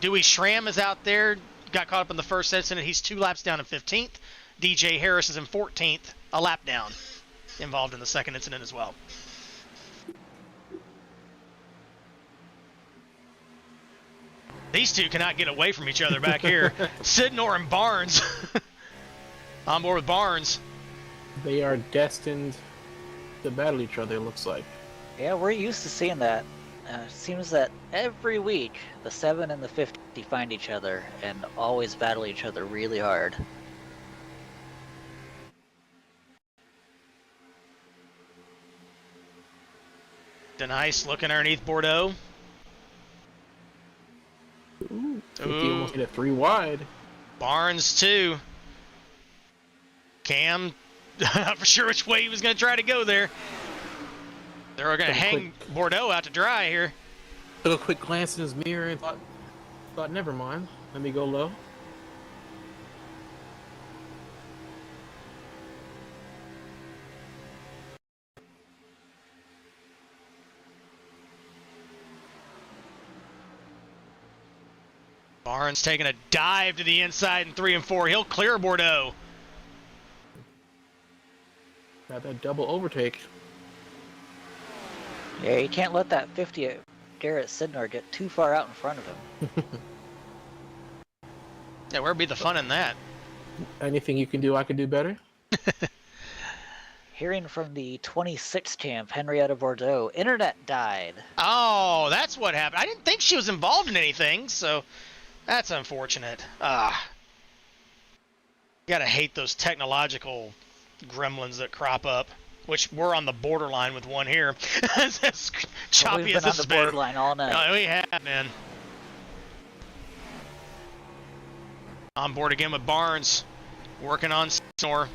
Dewey Schramm is out there, got caught up in the first incident. He's 2 laps down in 15th. DJ Harris is in 14th, a lap down, involved in the second incident as well. These two cannot get away from each other back here. Sidnor and Barnes. On board with Barnes. They are destined to battle each other, it looks like. Yeah, we're used to seeing that. It seems that every week the 7 and the 50 find each other and always battle each other really hard. Denice looking underneath Bordeaux. Ooh, 50 almost hit it 3 wide. Barnes too. Cam, not for sure which way he was going to try to go there. They're going to hang Bordeaux out to dry here. Took a quick glance in his mirror and thought, never mind, let me go low. Barnes taking a dive to the inside in 3 and 4. He'll clear Bordeaux. Got that double overtake. Yeah, you can't let that 50 Garrett Sidnor get too far out in front of him. Yeah, where'd be the fun in that? Anything you can do, I can do better. Hearing from the 26 champ, Henrietta Bordeaux, internet died. Oh, that's what happened. I didn't think she was involved in anything, so that's unfortunate. Gotta hate those technological gremlins that crop up, which we're on the borderline with one here. As choppy We've as been on this the has been. borderline all night. Oh, we have, man. On board again with Barnes, working on Snore.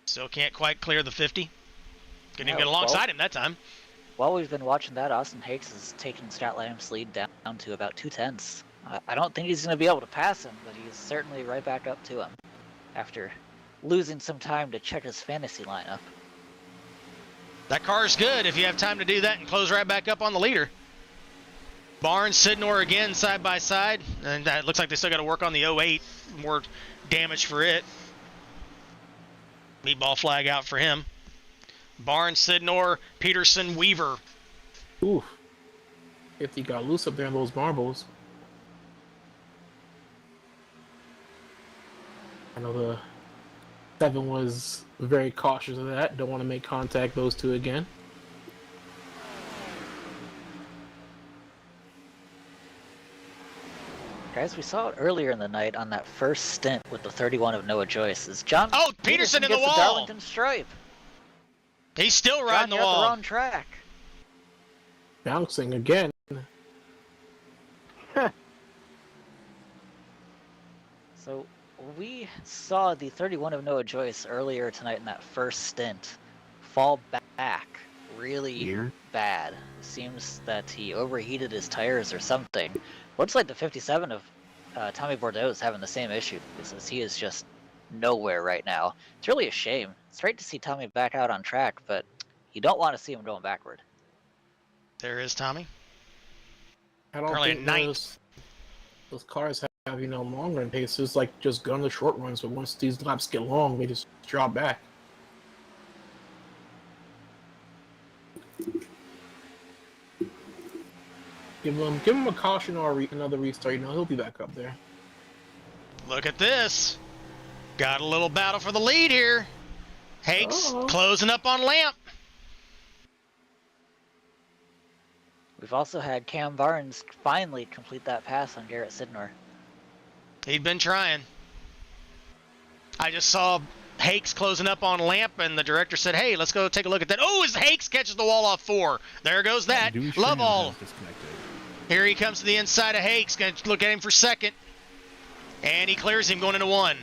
Still can't quite clear the 50. Couldn't even get alongside him that time. While we've been watching that, Austin Hakes has taken Scott Lamb's lead down to about 2/10. I don't think he's going to be able to pass him, but he's certainly right back up to him after losing some time to check his fantasy lineup. That car's good if you have time to do that and close right back up on the leader. Barnes, Sidnor again side by side, and it looks like they still got to work on the 08. More damage for it. Meatball flag out for him. Barnes, Sidnor, Peterson, Weaver. Ooh. 50 got loose up there in those marbles. I know the 7 was very cautious of that. Don't want to make contact those two again. Guys, we saw it earlier in the night on that first stint with the 31 of Noah Joyce. Is John Peterson in the gets wall. the Darlington stripe. He's still John, riding the you're wall. at the wrong track. Bouncing again. So we saw the 31 of Noah Joyce earlier tonight in that first stint fall back really bad. It seems that he overheated his tires or something. Looks like the 57 of Tommy Bordeaux is having the same issue because he is just nowhere right now. It's really a shame. It's great to see Tommy back out on track, but you don't want to see him going backward. There is Tommy. I don't Currently think ninth. those those cars have long run paces, like just go on the short runs, but once these laps get long, they just drop back. Give him a caution or another restart. He'll be back up there. Look at this. Got a little battle for the lead here. Hakes closing up on Lamp. We've also had Cam Barnes finally complete that pass on Garrett Sidnor. He'd been trying. I just saw Hakes closing up on Lamp, and the director said, hey, let's go take a look at that. Oh, as Hakes catches the wall off 4. There goes that. Love all. Here he comes to the inside of Hakes. Going to look at him for second. And he clears him going into 1.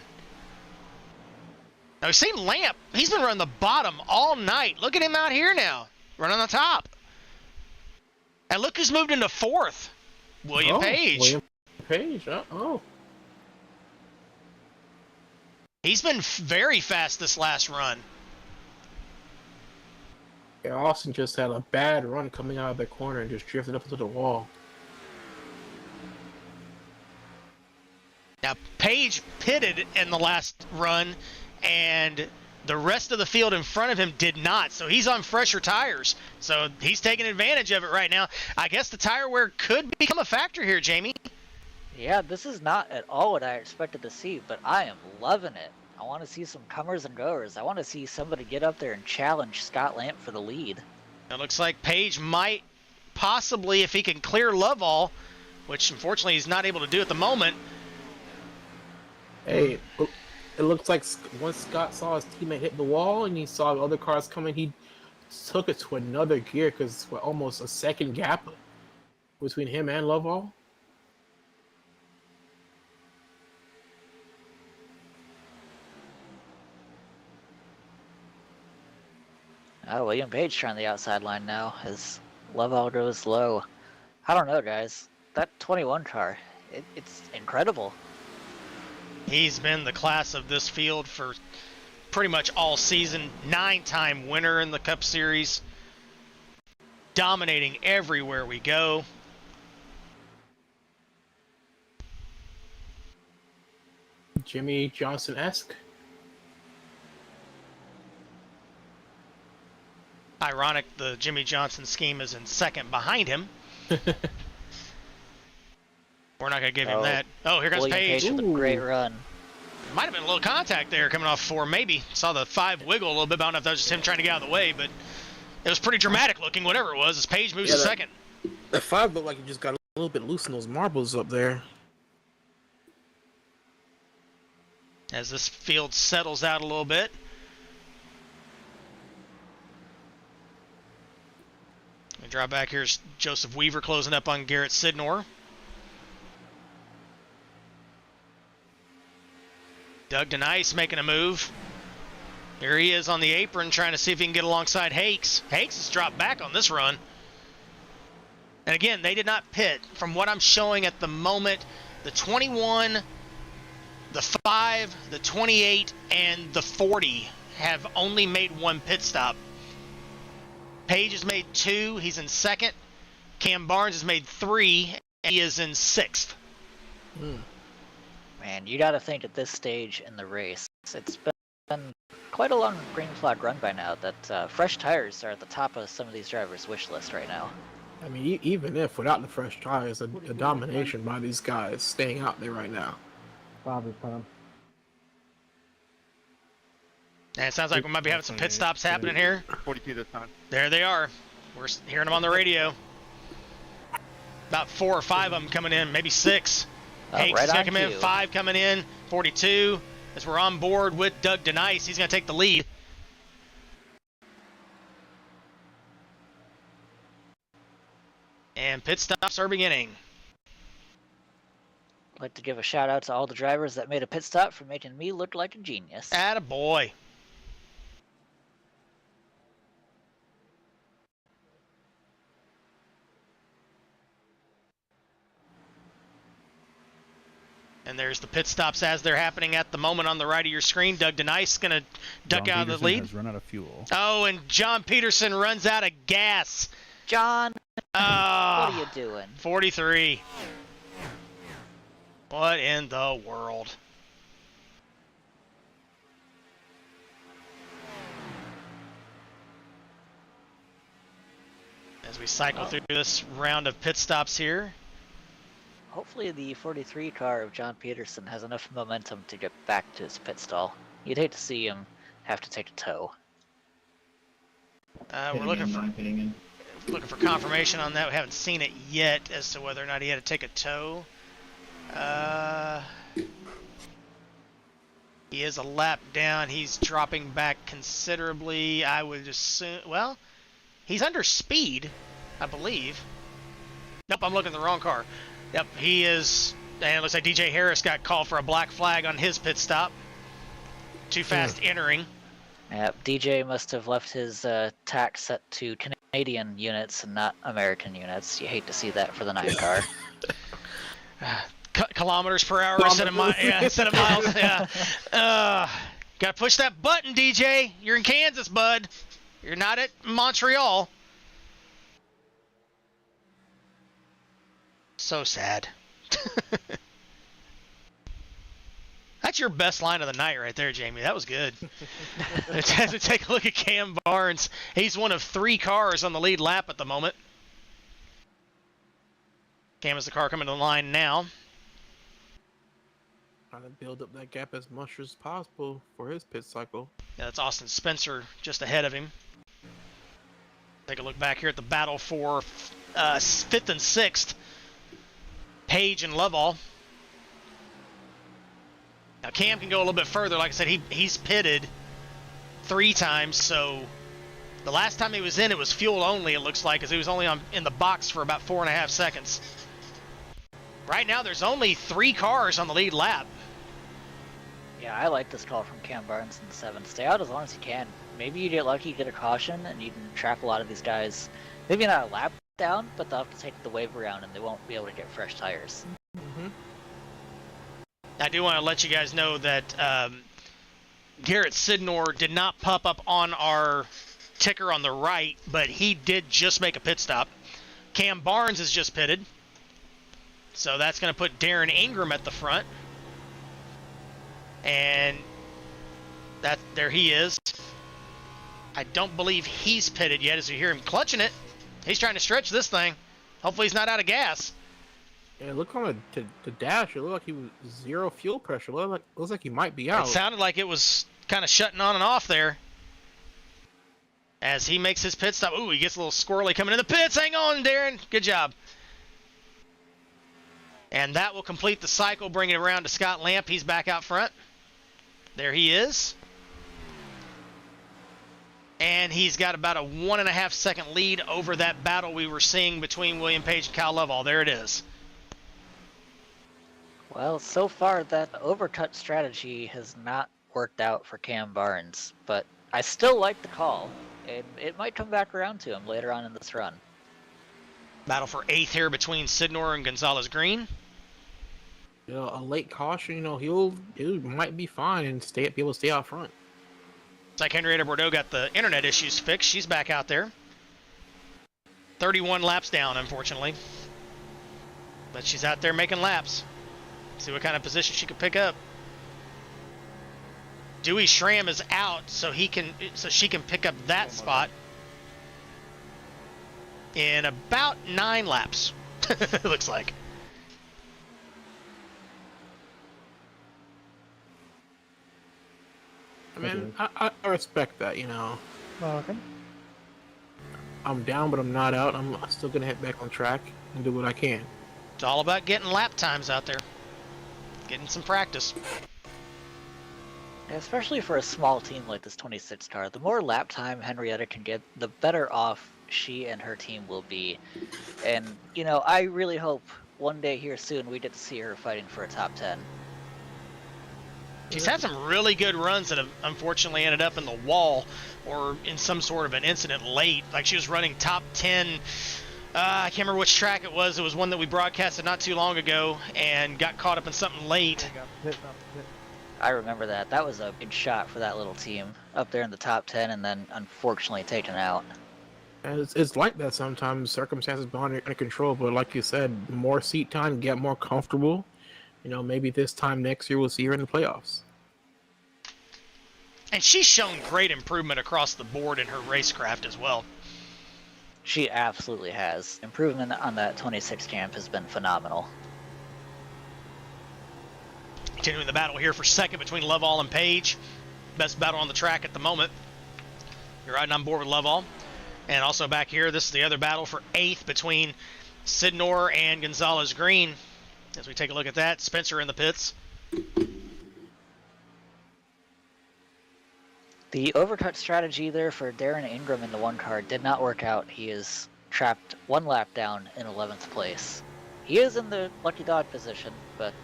Now, we've seen Lamp. He's been running the bottom all night. Look at him out here now, running on the top. And look who's moved into 4th. William Page. William Page. He's been very fast this last run. Yeah, Austin just had a bad run coming out of the corner and just drifted up into the wall. Now, Page pitted in the last run, and the rest of the field in front of him did not. So he's on fresher tires. So he's taking advantage of it right now. I guess the tire wear could become a factor here, Jamie. Yeah, this is not at all what I expected to see, but I am loving it. I want to see some comers and goers. I want to see somebody get up there and challenge Scott Lamp for the lead. It looks like Page might possibly, if he can clear Lovell, which unfortunately he's not able to do at the moment. Hey, it looks like once Scott saw his teammate hit the wall and he saw the other cars coming, he took it to another gear because it's almost a second gap between him and Lovell. William Page trying the outside line now as Lovell goes low. I don't know, guys. That 21 car, it's incredible. He's been the class of this field for pretty much all season. 9-time winner in the Cup Series. Dominating everywhere we go. Jimmy Johnson-esque. Ironic, the Jimmy Johnson scheme is in second behind him. We're not going to give him that. Oh, here comes William Page. With a great run. Might have been a little contact there coming off 4, maybe. Saw the 5 wiggle a little bit, but I don't know if that was just him trying to get out of the way, but it was pretty dramatic looking, whatever it was, as Page moves to second. The 5 looked like he just got a little bit loose in those marbles up there. As this field settles out a little bit. And drop back, here's Joseph Weaver closing up on Garrett Sidnor. Doug Denice making a move. Here he is on the apron trying to see if he can get alongside Hakes. Hakes has dropped back on this run. And again, they did not pit. From what I'm showing at the moment, the 21, the 5, the 28, and the 40 have only made 1 pit stop. Page has made 2. He's in second. Cam Barnes has made 3. And he is in 6th. Man, you got to think at this stage in the race, it's been quite a long green flag run by now that fresh tires are at the top of some of these drivers' wish list right now. I mean, even if without the fresh tires, a domination by these guys staying out there right now. Probably Tom. And it sounds like we might be having some pit stops happening here. 42 this time. There they are. We're hearing them on the radio. About 4 or 5 of them coming in, maybe 6. Hakes is going to come in, 5 coming in, 42. As we're on board with Doug Denice, he's going to take the lead. And pit stops are beginning. I'd like to give a shout out to all the drivers that made a pit stop for making me look like a genius. Attaboy. And there's the pit stops as they're happening at the moment on the right of your screen. Doug Denice going to duck out of the lead. Has run out of fuel. Oh, and John Peterson runs out of gas. John, what are you doing? 43. What in the world? As we cycle through this round of pit stops here. Hopefully the 43 car of John Peterson has enough momentum to get back to his pit stall. You'd hate to see him have to take a tow. We're looking for confirmation on that. We haven't seen it yet as to whether or not he had to take a tow. He is a lap down. He's dropping back considerably. I would assume, well, he's under speed, I believe. Nope, I'm looking at the wrong car. Yep, he is, and it looks like DJ Harris got called for a black flag on his pit stop. Too fast entering. Yep, DJ must have left his tack set to Canadian units and not American units. You hate to see that for the 9 car. Kilometers per hour instead of miles. Yeah. Gotta push that button, DJ. You're in Kansas, bud. You're not at Montreal. So sad. That's your best line of the night right there, Jamie. That was good. As we take a look at Cam Barnes, he's one of 3 cars on the lead lap at the moment. Cam is the car coming to the line now. Trying to build up that gap as much as possible for his pit cycle. Yeah, that's Austin Spencer just ahead of him. Take a look back here at the battle for 5th and 6th. Page and Lovell. Now Cam can go a little bit further. Like I said, he's pitted 3 times, so the last time he was in, it was fuel only, it looks like, because he was only in the box for about 4.5 seconds. Right now, there's only 3 cars on the lead lap. Yeah, I like this call from Cam Barnes in the 7. Stay out as long as you can. Maybe you get lucky, get a caution, and you can trap a lot of these guys. Maybe not a lap down, but they'll have to take the wave around and they won't be able to get fresh tires. Mm-hmm. I do want to let you guys know that Garrett Sidnor did not pop up on our ticker on the right, but he did just make a pit stop. Cam Barnes is just pitted. So that's going to put Darren Ingram at the front. And there he is. I don't believe he's pitted yet as you hear him clutching it. He's trying to stretch this thing. Hopefully he's not out of gas. Yeah, look on the dash. It looked like he was 0 fuel pressure. Looks like he might be out. It sounded like it was kind of shutting on and off there. As he makes his pit stop. Ooh, he gets a little squirrely coming in the pits. Hang on, Darren. Good job. And that will complete the cycle, bringing it around to Scott Lamp. He's back out front. There he is. And he's got about a 1.5 second lead over that battle we were seeing between William Page and Kyle Lovell. There it is. Well, so far that overcut strategy has not worked out for Cam Barnes, but I still like the call, and it might come back around to him later on in this run. Battle for 8th here between Sidnor and Gonzalez Green. You know, a late caution, he might be fine and be able to stay out front. It's like Henrietta Bordeaux got the internet issues fixed. She's back out there. 31 laps down, unfortunately. But she's out there making laps. See what kind of position she could pick up. Dewey Schramm is out, so she can pick up that spot in about 9 laps. It looks like. I mean, I respect that, Okay. I'm down, but I'm not out. I'm still going to head back on track and do what I can. It's all about getting lap times out there. Getting some practice. Especially for a small team like this 26 car, the more lap time Henrietta can get, the better off she and her team will be. And, I really hope one day here soon we get to see her fighting for a top 10. She's had some really good runs that have unfortunately ended up in the wall or in some sort of an incident late. Like she was running top 10. I can't remember which track it was. It was one that we broadcasted not too long ago and got caught up in something late. I remember that. That was a big shot for that little team up there in the top 10 and then unfortunately taken out. And it's like that sometimes. Circumstances beyond under control, but like you said, more seat time, get more comfortable, maybe this time next year we'll see her in the playoffs. And she's shown great improvement across the board in her racecraft as well. She absolutely has. Improvement on that 26 champ has been phenomenal. Continuing the battle here for second between Lovall and Page. Best battle on the track at the moment. You're riding on board with Lovall. And also back here, this is the other battle for eighth between Sidnor and Gonzalez Green. As we take a look at that, Spencer in the pits. The overcut strategy there for Darren Ingram in the one car did not work out. He is trapped one lap down in 11th place. He is in the lucky dog position, but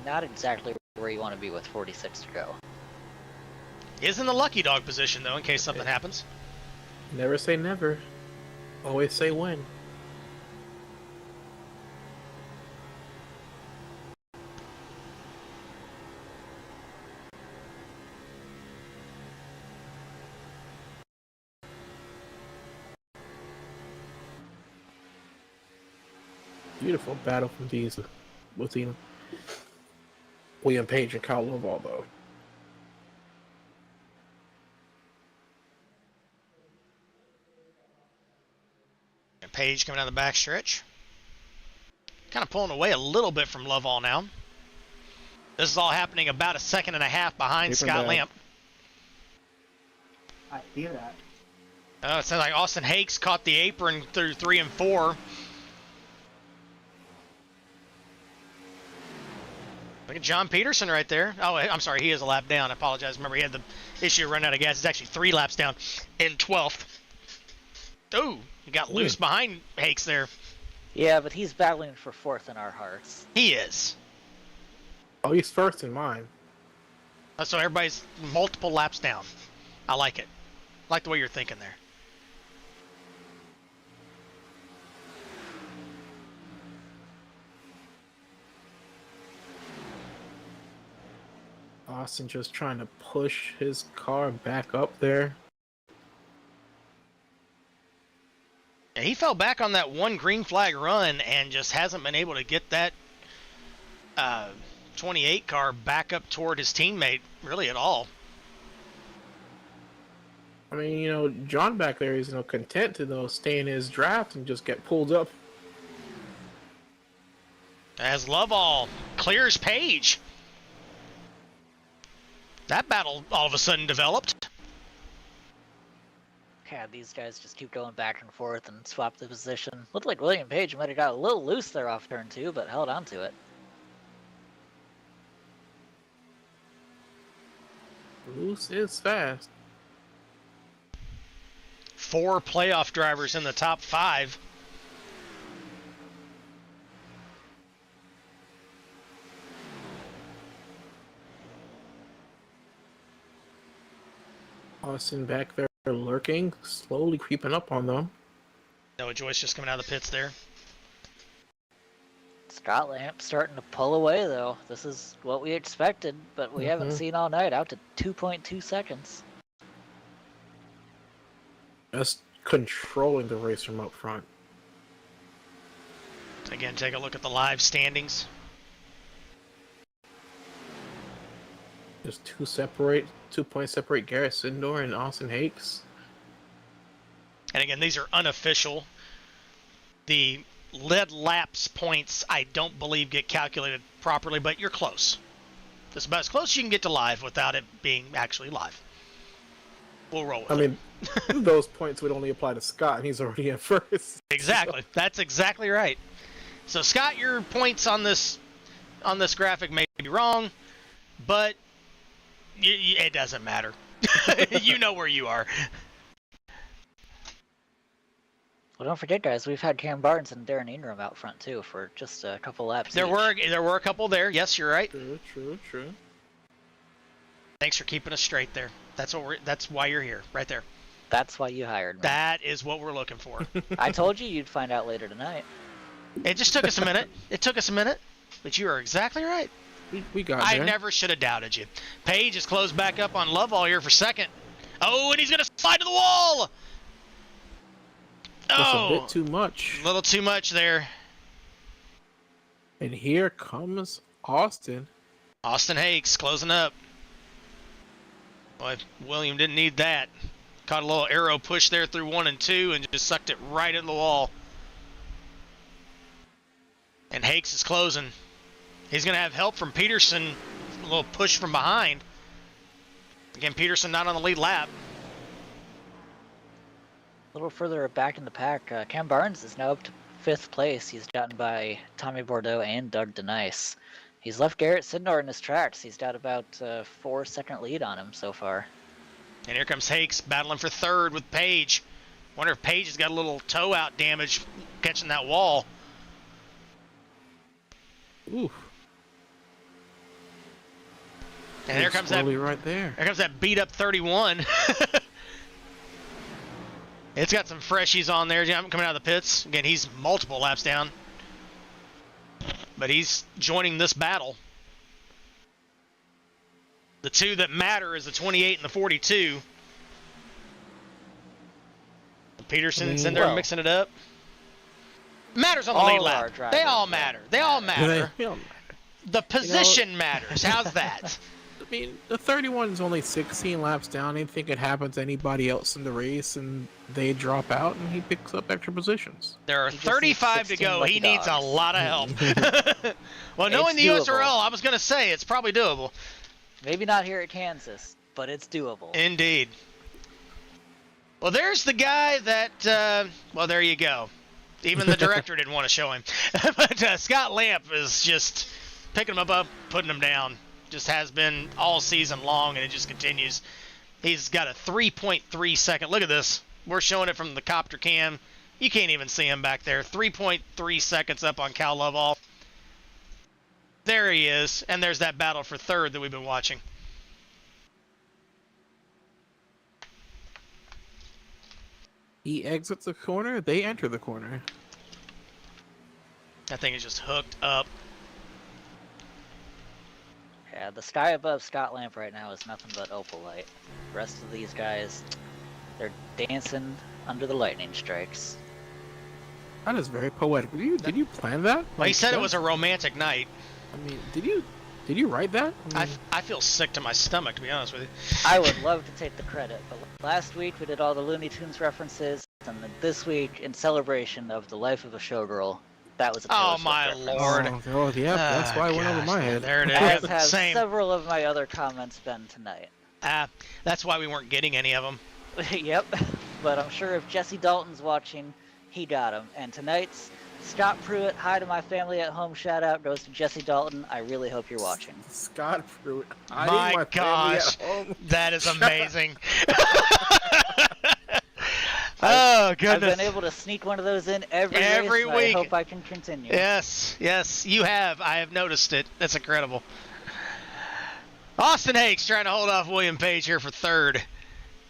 not exactly where you want to be with 46 to go. He is in the lucky dog position, though, in case something happens. Never say never. Always say when. Beautiful battle from these between William Page and Kyle Lovall, though. And Page coming down the backstretch. Kind of pulling away a little bit from Lovall now. This is all happening about a second and a half behind Scott Lamp. I hear that. It sounds like Austin Hakes caught the apron through 3 and 4. Look at John Peterson right there. Oh, I'm sorry, he is a lap down. I apologize. Remember, he had the issue of running out of gas. It's actually 3 laps down in 12th. Oh, he got loose behind Hakes there. Yeah, but he's battling for 4th in our hearts. He is. Oh, he's first in mine. So everybody's multiple laps down. I like it. I like the way you're thinking there. Austin just trying to push his car back up there. Yeah, he fell back on that one green flag run and just hasn't been able to get that 28 car back up toward his teammate really at all. I mean, John back there is, content to, stay in his draft and just get pulled up. As Lovall clears Page. That battle all of a sudden developed. God, these guys just keep going back and forth and swap the position. Looked like William Page might have got a little loose there off turn 2, but held on to it. Loose is fast. 4 playoff drivers in the top 5. Austin back there lurking, slowly creeping up on them. Noah Joyce just coming out of the pits there. Scott Lamp starting to pull away, though. This is what we expected, but we haven't seen all night, out to 2.2 seconds. Just controlling the race from up front. Again, take a look at the live standings. Just 2 points separate Garrett Sindor and Austin Hakes. And again, these are unofficial. The lead laps points, I don't believe, get calculated properly, but you're close. That's about as close as you can get to live without it being actually live. We'll roll with it. I mean, those points would only apply to Scott, and he's already in first. Exactly. So. That's exactly right. So, Scott, your points on this graphic may be wrong, but it doesn't matter. You know where you are. Well, don't forget, guys, we've had Cam Barnes and Darren Ingram out front, too, for just a couple laps There were a couple there. Yes, you're right. True. Thanks for keeping us straight there. That's why you're here, right there. That's why you hired me. That is what we're looking for. I told you you'd find out later tonight. It just took us a minute. But you are exactly right. We got I there. never should have doubted you. Page is closed back up on Lovall here for second. Oh, and he's going to slide to the wall. Just a bit too much. A little too much there. And here comes Austin. Austin Hakes closing up. Boy, William didn't need that. Caught a little arrow push there through 1 and 2 and just sucked it right in the wall. And Hakes is closing. He's going to have help from Peterson. A little push from behind. Again, Peterson not on the lead lap. A little further back in the pack, Cam Barnes is now up to 5th place. He's gotten by Tommy Bordeaux and Doug DeNice. He's left Garrett Sidnor in his tracks. He's got about a 4-second lead on him so far. And here comes Hakes battling for 3rd with Page. Wonder if Page has got a little toe out damage catching that wall. Ooh. And here comes that right there. Here comes that beat up 31. It's got some freshies on there coming out of the pits. Again, he's multiple laps down. But he's joining this battle. The two that matter is the 28 and the 42. Peterson's in there mixing it up. Matters on the lead lap. They all matter. They all matter. The position matters. How's that? I mean, the 31 is only 16 laps down. Anything could happen to anybody else in the race, and they drop out, and he picks up extra positions. There are 35 to go. He needs a lot of help. Well, knowing the USORL, I was going to say it's probably doable. Maybe not here at Kansas, but it's doable. Indeed. Well, there's the guy that, well, there you go. Even the director didn't want to show him. But Scott Lamp is just picking him up, putting him down. Just has been all season long, and it just continues. He's got a 3.3 second. Look at this. We're showing it from the copter cam. You can't even see him back there. 3.3 seconds up on Cal Loveall. There he is, and there's that battle for 3rd that we've been watching. He exits the corner, they enter the corner. That thing is just hooked up. Yeah, the sky above Scott Lamp right now is nothing but opal light. The rest of these guys, they're dancing under the lightning strikes. That is very poetic. Did you plan that? Well, he said it was a romantic night. I mean, did you write that? I feel sick to my stomach, to be honest with you. I would love to take the credit, but last week we did all the Looney Tunes references, and then this week, in celebration of the life of a showgirl, that was a Taylor Swift my reference. Lord. Oh, yeah, that's why it went over my head. There it As is. have Same. several of my other comments been tonight. That's why we weren't getting any of them. Yep, but I'm sure if Jesse Dalton's watching, he got him. And tonight's Scott Pruitt, hi to my family at home, shout out goes to Jesse Dalton. I really hope you're watching. Scott Pruitt. My gosh, that is amazing. Oh, goodness. I've been able to sneak one of those in every race, week. I hope I can continue. Yes, you have. I have noticed it. That's incredible. Austin Hakes trying to hold off William Page here for 3rd.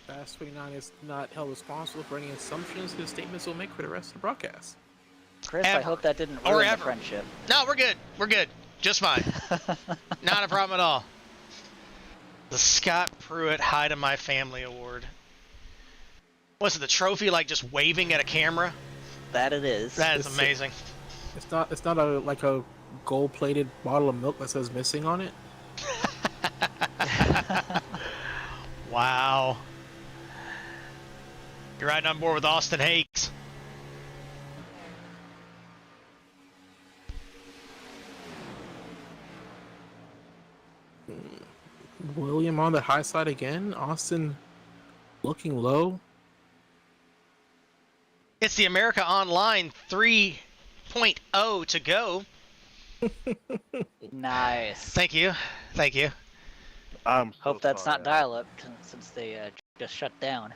Fast 29 is not held responsible for any assumptions his statements will make for the rest of the broadcast. Chris, I hope that didn't ruin the friendship. No, we're good. We're good. Just fine. Not a problem at all. The Scott Pruitt Hi to My Family Award. Was it the trophy like just waving at a camera? That it is. That is amazing. It's not like a gold-plated bottle of milk that says missing on it. Wow. You're riding on board with Austin Hakes. William on the high side again. Austin looking low. It's the America Online 3.0 to go. Nice. Thank you. Hope that's not dial-up since they just shut down.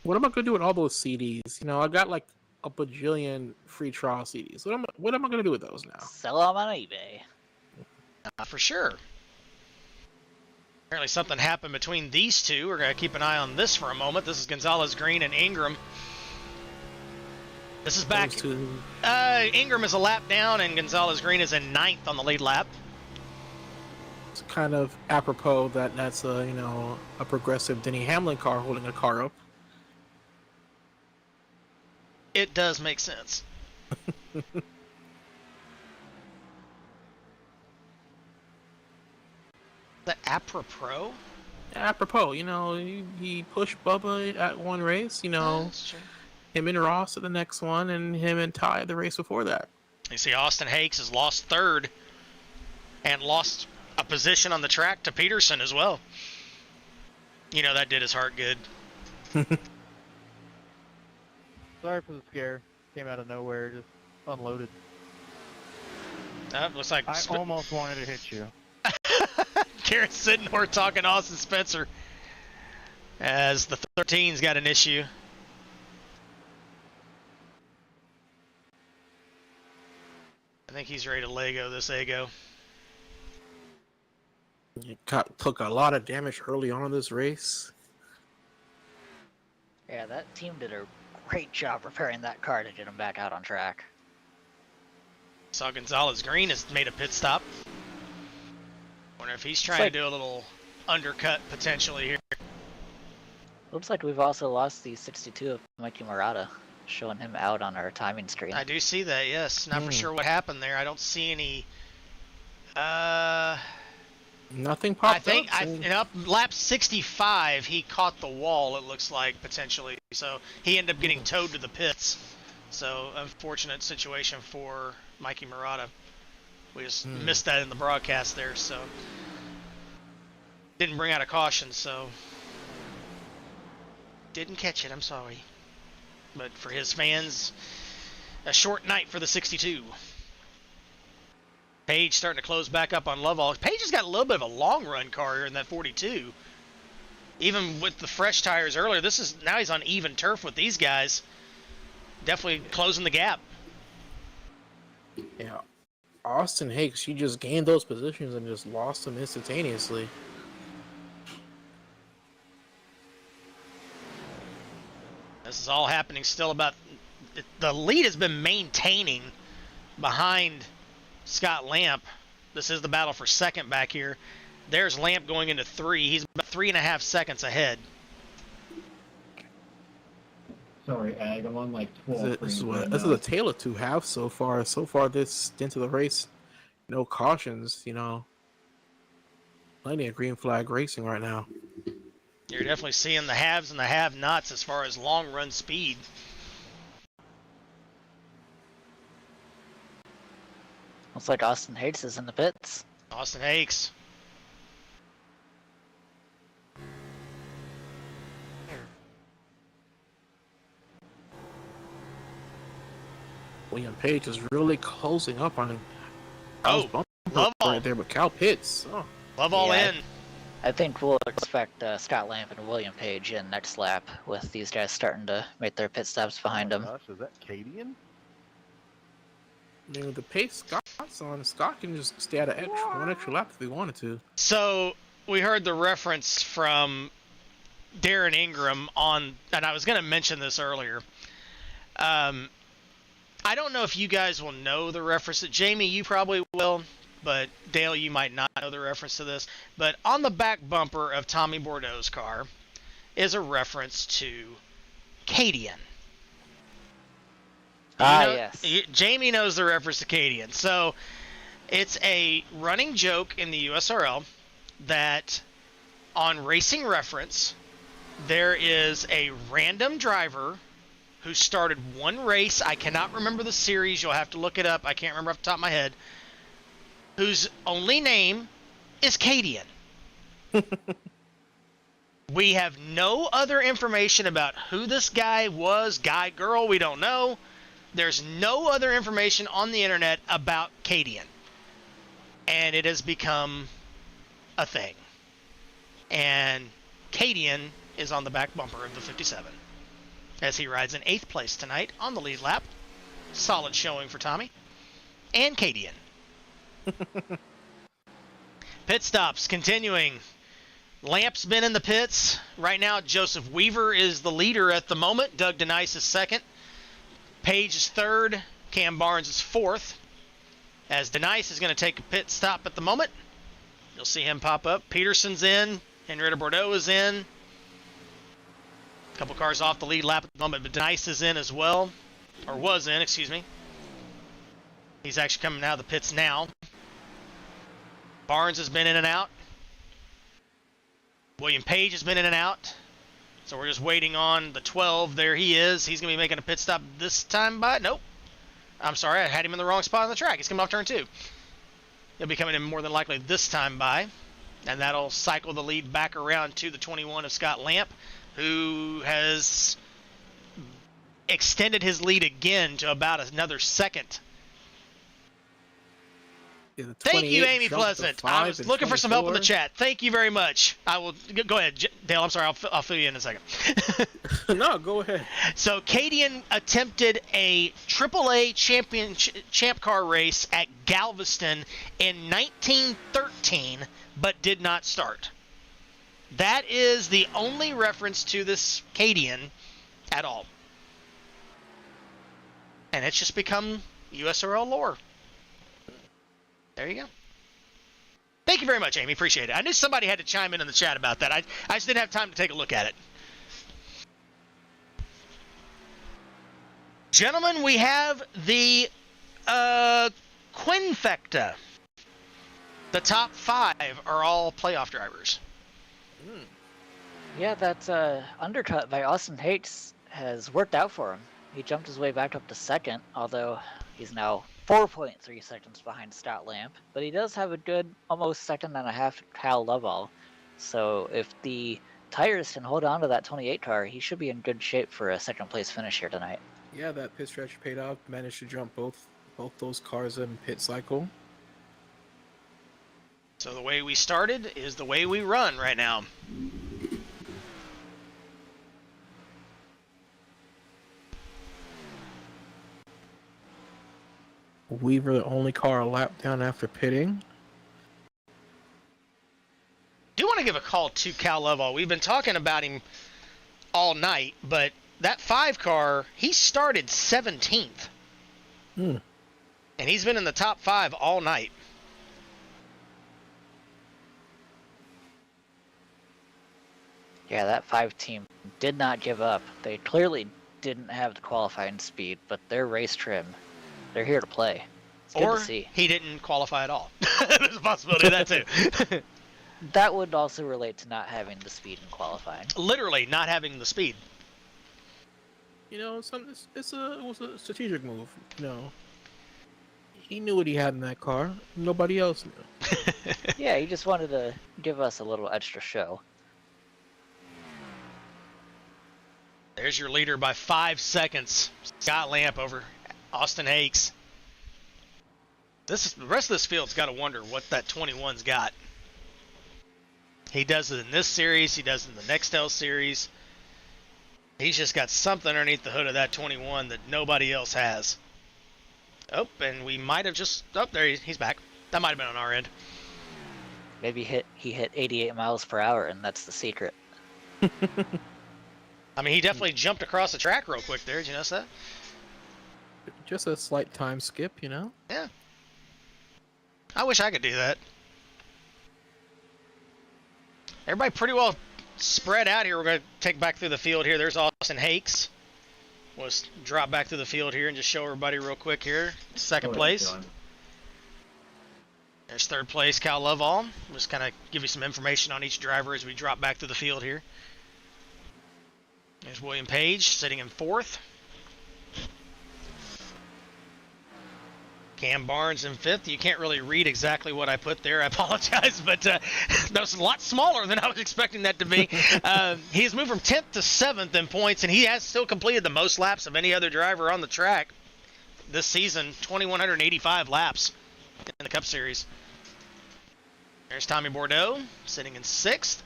What am I gonna do with all those CDs? You know, I got like a bajillion free trial CDs. What am I gonna do with those now? Sell them on eBay. For sure. Apparently something happened between these two. We're going to keep an eye on this for a moment. This is Gonzalez Green and Ingram. This is back. Ingram is a lap down, and Gonzalez Green is in 9th on the lead lap. It's kind of apropos that that's a progressive Denny Hamlin car holding a car up. It does make sense. Apropos? Apropos, he pushed Bubba at one race, That's true. him and Ross at the next one, and him and Ty at the race before that. You see Austin Hakes has lost third and lost a position on the track to Peterson as well. That did his heart good. Sorry for the scare. Came out of nowhere, just unloaded. Looks like I almost wanted to hit you. Garrett's sitting there talking Austin Spencer as the 13's got an issue. I think he's ready to Lego this Ego. He took a lot of damage early on in this race. Yeah, that team did a great job repairing that car to get him back out on track. Saw Gonzalez Green has made a pit stop. Wonder if he's trying to do a little undercut potentially here. Looks like we've also lost the 62 of Mikey Murata, showing him out on our timing screen. I do see that, yes. Not for sure what happened there. I don't see any. Nothing popped I think up. in lap 65, he caught the wall, it looks like, potentially. So he ended up getting towed to the pits. So unfortunate situation for Mikey Murata. We just missed that in the broadcast there, so didn't bring out a caution, so didn't catch it. I'm sorry, but for his fans, a short night for the 62. Page starting to close back up on Lovell. Page has got a little bit of a long run car here in that 42. Even with the fresh tires earlier, now he's on even turf with these guys. Definitely closing the gap. Yeah. Austin Hakes, he just gained those positions and just lost them instantaneously. This is all happening still about... The lead has been maintaining behind Scott Lamp. This is the battle for second back here. There's Lamp going into 3. He's about 3.5 seconds ahead. Sorry, Ag, I'm on like 12. This is a tale of two halves so far. So far this stint of the race, no cautions, Plenty of green flag racing right now. You're definitely seeing the haves and the have-nots as far as long run speed. Looks like Austin Hakes is in the pits. Austin Hakes. William Page is really closing up on Love all. right there with Cal Pitts. Oh. Love all in. I think we'll expect Scott Lamp and William Page in next lap with these guys starting to make their pit stops behind them. Gosh, is that Cadian? I mean, with the pace Scott's on, Scott can just stay at one extra lap if he wanted to. So we heard the reference from Darren Ingram on, and I was going to mention this earlier. I don't know if you guys will know the reference. Jamie, you probably will, but Dale, you might not know the reference to this. But on the back bumper of Tommy Bordeaux's car is a reference to Cadian. Yes. Jamie knows the reference to Cadian. So it's a running joke in the USRL that on Racing Reference, there is a random driver who started one race. I cannot remember the series. You'll have to look it up. I can't remember off the top of my head. Whose only name is Cadian. We have no other information about who this guy was, guy, girl, we don't know. There's no other information on the internet about Cadian. And it has become a thing. And Cadian is on the back bumper of the 57. As he rides in 8th place tonight on the lead lap. Solid showing for Tommy. And Cadian. Pit stops continuing. Lamp's been in the pits. Right now, Joseph Weaver is the leader at the moment. Doug Denice is second. Page is third. Cam Barnes is fourth. As Denice is going to take a pit stop at the moment. You'll see him pop up. Peterson's in. Henrietta Bordeaux is in. A couple cars off the lead lap at the moment, but Denice is in as well. Or was in, excuse me. He's actually coming out of the pits now. Barnes has been in and out. William Page has been in and out. So we're just waiting on the 12. There he is. He's going to be making a pit stop this time by... Nope. I'm sorry. I had him in the wrong spot on the track. He's coming off turn 2. He'll be coming in more than likely this time by. And that'll cycle the lead back around to the 21 of Scott Lamp, who has extended his lead again to about another second. Yeah, the Thank you, 28 Amy jumped to Pleasant. 5 I was and looking for some help in the 24. chat. Thank you very much. I will go ahead, Dale. I'm sorry. I'll fill you in a second. No, go ahead. So, Cadian attempted a AAA champ car race at Galveston in 1913, but did not start. That is the only reference to this Cadian at all. And it's just become USORL lore. There you go. Thank you very much, Amy. Appreciate it. I knew somebody had to chime in the chat about that. I just didn't have time to take a look at it. Gentlemen, we have the Quinfecta. The top 5 are all playoff drivers. Yeah, that undercut by Austin Hates has worked out for him. He jumped his way back up to second, although he's now 4.3 seconds behind Scott Lamp. But he does have a good almost second and a half Cal Lovell. So if the tires can hold on to that 28 car, he should be in good shape for a second place finish here tonight. Yeah, that pit stretch paid off. Managed to jump both those cars in pit cycle. So the way we started is the way we run right now. We were the only car a lap down after pitting. Do want to give a call to Cal Lovell. We've been talking about him all night, but that 5 car, he started 17th. And he's been in the top 5 all night. Yeah, that 5 team did not give up. They clearly didn't have the qualifying speed, but their race trim, they're here to play. It's good Or to see. he didn't qualify at all. There's a possibility of that too. That would also relate to not having the speed in qualifying. Literally not having the speed. You know, it was a strategic move. You know, he knew what he had in that car. Nobody else knew. Yeah, he just wanted to give us a little extra show. There's your leader by 5 seconds. Scott Lamp over Austin Hakes. The rest of this field's got to wonder what that 21's got. He does it in this series. He does it in the Nextel series. He's just got something underneath the hood of that 21 that nobody else has. Oh, and we might have just... Oh, there he's back. That might have been on our end. Maybe he hit 88 miles per hour, and that's the secret. I mean, he definitely jumped across the track real quick there. Did you notice that? Just a slight time skip, you know? Yeah. I wish I could do that. Everybody pretty well spread out here. We're going to take back through the field here. There's Austin Hakes. We'll just drop back through the field here and just show everybody real quick here. Second place. There's third place, Cal Lovell. Just kind of give you some information on each driver as we drop back through the field here. There's William Page sitting in 4th. Cam Barnes in 5th. You can't really read exactly what I put there. I apologize, but that was a lot smaller than I was expecting that to be. He has moved from 10th to 7th in points, and he has still completed the most laps of any other driver on the track this season, 2,185 laps in the Cup Series. There's Tommy Bordeaux sitting in 6th.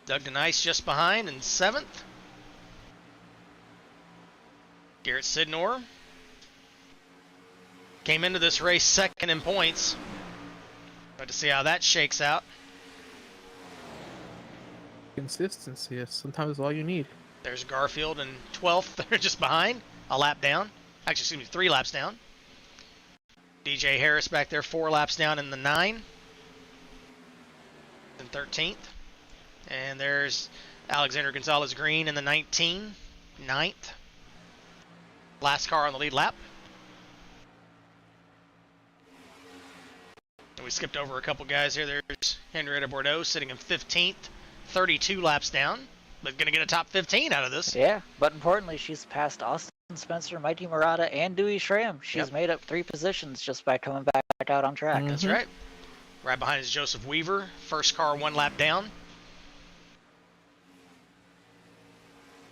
Doug DeNice just behind in 7th. Garrett Sidnor came into this race second in points. But to see how that shakes out. Consistency is sometimes all you need. There's Garfield in 12th. They're just behind. A lap down. Actually, excuse me, 3 laps down. DJ Harris back there 4 laps down in the 9. And 13th. And there's Alexander Gonzalez Green in the 19. 9th. Last car on the lead lap. And we skipped over a couple guys here. There's Henrietta Bordeaux sitting in 15th, 32 laps down, but going to get a top 15 out of this. Yeah, but importantly, she's passed Austin Spencer, Mighty Murata, and Dewey Schramm. She's made up 3 positions just by coming back out on track. That's right. Right behind is Joseph Weaver. First car 1 lap down.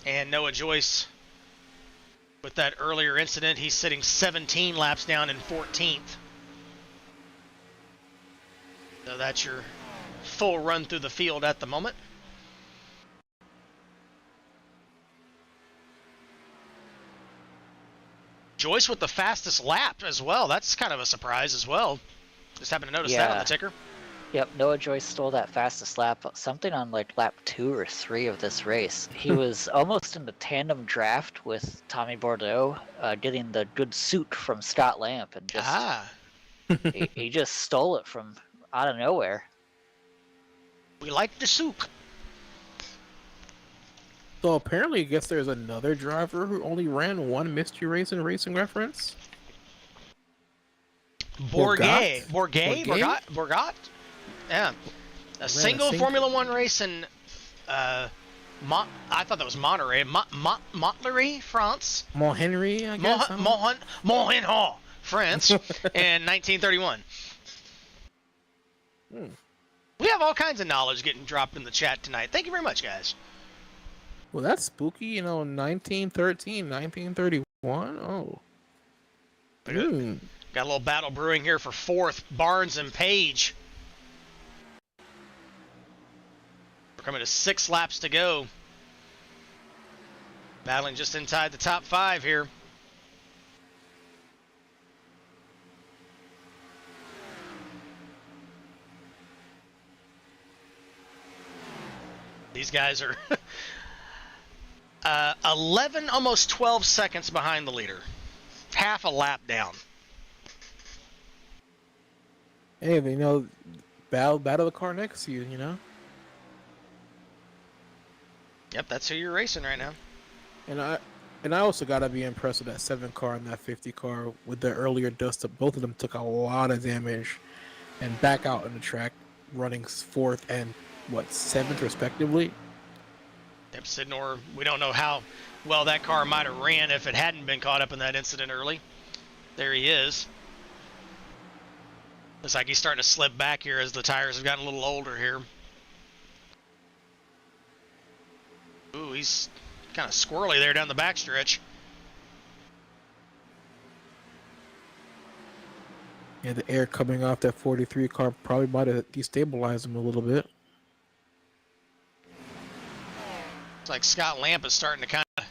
And Noah Joyce, with that earlier incident, he's sitting 17 laps down in 14th. So that's your full run through the field at the moment. Joyce with the fastest lap as well. That's kind of a surprise as well. Just happened to notice that on the ticker. Yep, Noah Joyce stole that fastest lap, something on like lap 2 or 3 of this race. He was almost in the tandem draft with Tommy Bordeaux, getting the good suit from Scott Lamp, and just he just stole it from out of nowhere. We like the souk. So apparently, I guess there's another driver who only ran 1 mystery race in Racing Reference. Bourget. Yeah. A single Formula 1 race in, I thought that was Monterey. Montlhéry, France. Monthenry, I guess. Monthenry, France, in 1931. We have all kinds of knowledge getting dropped in the chat tonight. Thank you very much, guys. Well, that's spooky, you know, 1913, 1931. Oh. Got a little battle brewing here for 4th, Barnes and Page. We're coming to 6 laps to go. Battling just inside the top 5 here. These guys are 11, almost 12 seconds behind the leader. Half a lap down. Hey, you know, battle the car next to you, you know? Yep, that's who you're racing right now. And I also got to be impressed with that 7 car and that 50 car with the earlier dust up. Both of them took a lot of damage and back out on the track, running 4th and, 7th respectively. Yep, Sidnor, we don't know how well that car might have ran if it hadn't been caught up in that incident early. There he is. Looks like he's starting to slip back here as the tires have gotten a little older here. Ooh, he's kind of squirrely there down the backstretch. Yeah, the air coming off that 43 car probably might have destabilized him a little bit. It's like Scott Lamp is starting to kind of...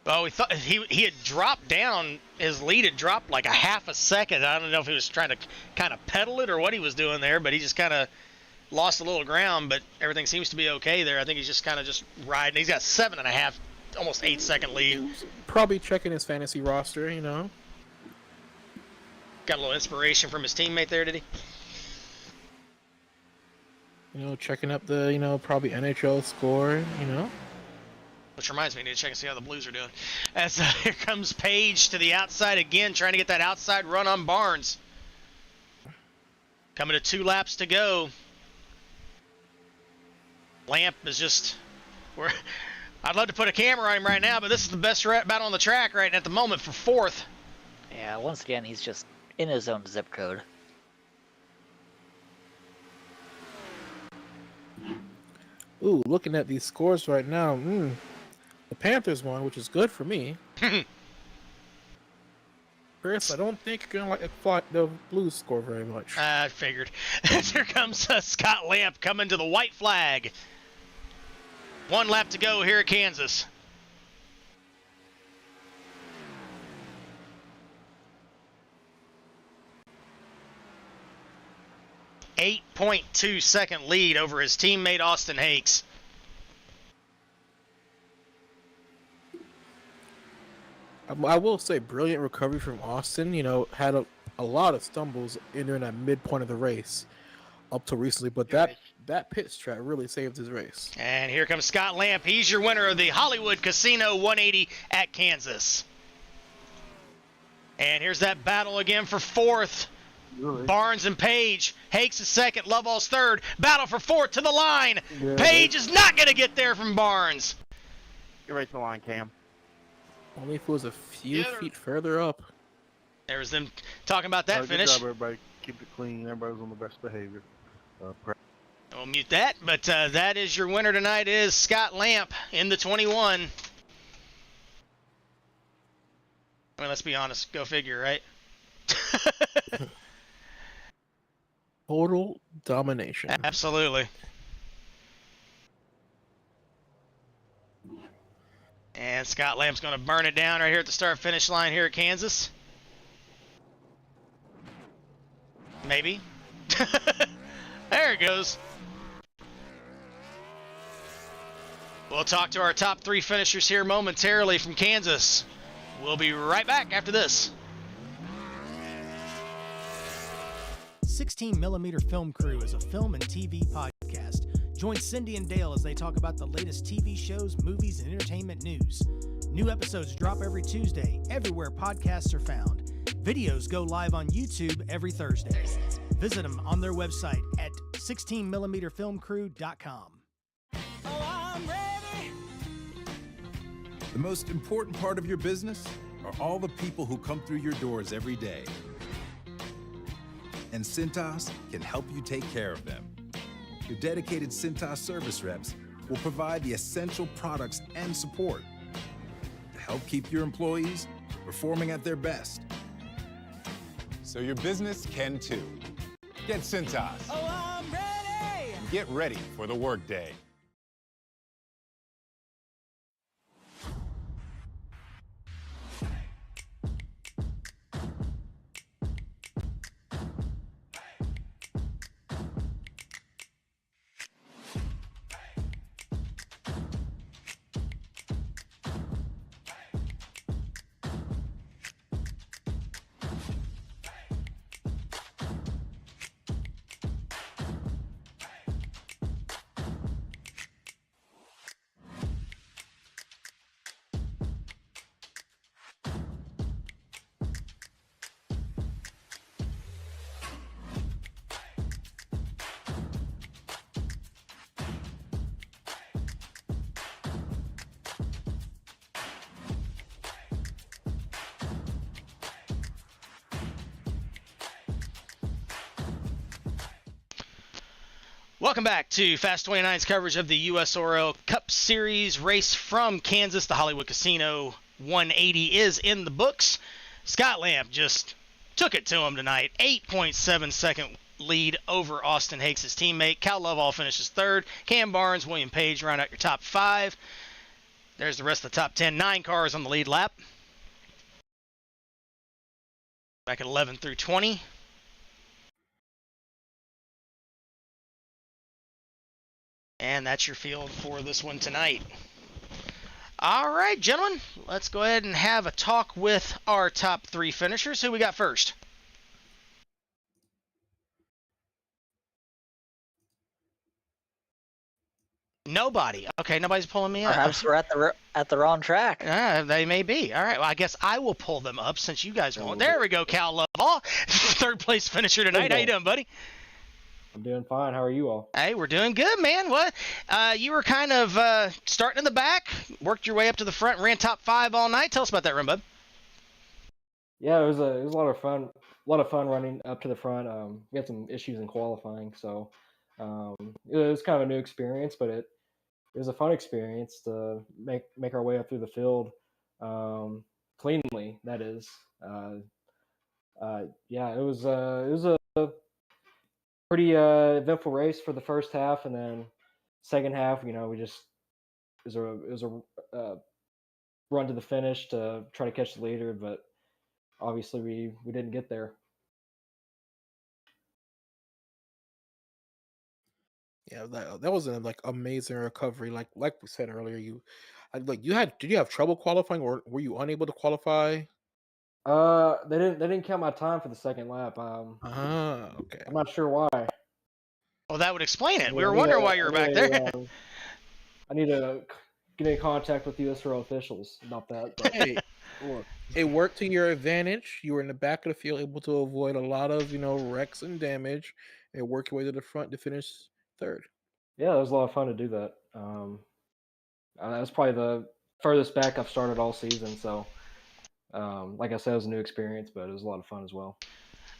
Oh, we thought he had dropped down. His lead had dropped like a half a second. I don't know if he was trying to kind of pedal it or what he was doing there, but he just kind of lost a little ground, but everything seems to be okay there. I think he's just kind of just riding. He's got 7.5, almost 8-second lead. Probably checking his fantasy roster, you know. Got a little inspiration from his teammate there, did he? You know, checking up the, you know, probably NHL score, you know. Which reminds me, I need to check and see how the Blues are doing. As here comes Page to the outside again, trying to get that outside run on Barnes. Coming to 2 laps to go. Lamp is just... I'd love to put a camera on him right now, but this is the best battle on the track right at the moment for 4th. Yeah, once again, he's just in his own zip code. Ooh, looking at these scores right now, the Panthers won, which is good for me. Chris, I don't think you're going to like the Blues score very much. I figured. Here comes Scott Lamp coming to the white flag. 1 lap to go here at Kansas. .2-second lead over his teammate Austin Hakes. I will say, brilliant recovery from Austin. You know, had a lot of stumbles during that midpoint of the race up to recently, but that pit strat really saved his race. And here comes Scott Lamp. He's your winner of the Hollywood Casino 180 at Kansas. And here's that battle again for 4th. Really? Barnes and Page. Hakes is second. Lovell's third. Battle for fourth to the line. Yeah, Page is not going to get there from Barnes. Get right to the line, Cam. Only if it was a few feet further up. There was them talking about that Good finish. job, everybody. Keep it clean. Everybody's on the best behavior. We'll mute that, but that is your winner tonight is Scott Lamp in the 21. I mean, let's be honest. Go figure, right? Total domination. Absolutely. And Scott Lamp's going to burn it down right here at the start-finish line here at Kansas. Maybe. There it goes. We'll talk to our top 3 finishers here momentarily from Kansas. We'll be right back after this. 16mm Film Crew is a film and TV podcast. Join Cindy and Dale as they talk about the latest TV shows, movies, and entertainment news. New episodes drop every Tuesday, everywhere podcasts are found. Videos go live on YouTube every Thursday. Visit them on their website at 16mmfilmcrew.com. Oh, I'm ready. The most important part of your business are all the people who come through your doors every day. And Cintas can help you take care of them. Your dedicated Cintas service reps will provide the essential products and support to help keep your employees performing at their best. So your business can too. Get Cintas. Oh, I'm ready. And get ready for the workday. Welcome back to Fast 29's coverage of the USORL Cup Series race from Kansas. The Hollywood Casino 180 is in the books. Scott Lamp just took it to him tonight. 8.7 second lead over Austin Hakes' teammate. Cal Lovell finishes third. Cam Barnes, William Page round out your top 5. There's the rest of the top 10. 9 cars on the lead lap. Back at 11 through 20. And that's your field for this one tonight. All right, gentlemen, let's go ahead and have a talk with our top 3 finishers. Who we got first? Nobody. Okay, nobody's pulling me up. Perhaps we're at the wrong track. They may be. All right, well, I guess I will pull them up since you guys won't. There we go, Cal Lovell. Third place finisher tonight. How you doing, buddy? I'm doing fine. How are you all? Hey, we're doing good, man. What? You were kind of starting in the back, worked your way up to the front, ran top 5 all night. Tell us about that run, bud. Yeah, it was a lot of fun. A lot of fun running up to the front. We had some issues in qualifying, so it was kind of a new experience, but it was a fun experience to make our way up through the field cleanly. That is, yeah, it was a pretty eventful race for the first half, and then second half, we just it was a run to the finish to try to catch the leader, but obviously we didn't get there. Yeah, that was an amazing recovery. Like we said earlier, did you have trouble qualifying, or were you unable to qualify? They didn't count my time for the second lap. Okay. I'm not sure why. Well, that would explain it. We were wondering why you were back there. I need to get in contact with USORL officials about that. But Hey, look, it worked to your advantage. You were in the back of the field, able to avoid a lot of wrecks and damage, and work your way to the front to finish third. yeah, it was a lot of fun to do that. That was probably the furthest back I've started all season. So, like I said, it was a new experience, but it was a lot of fun as well.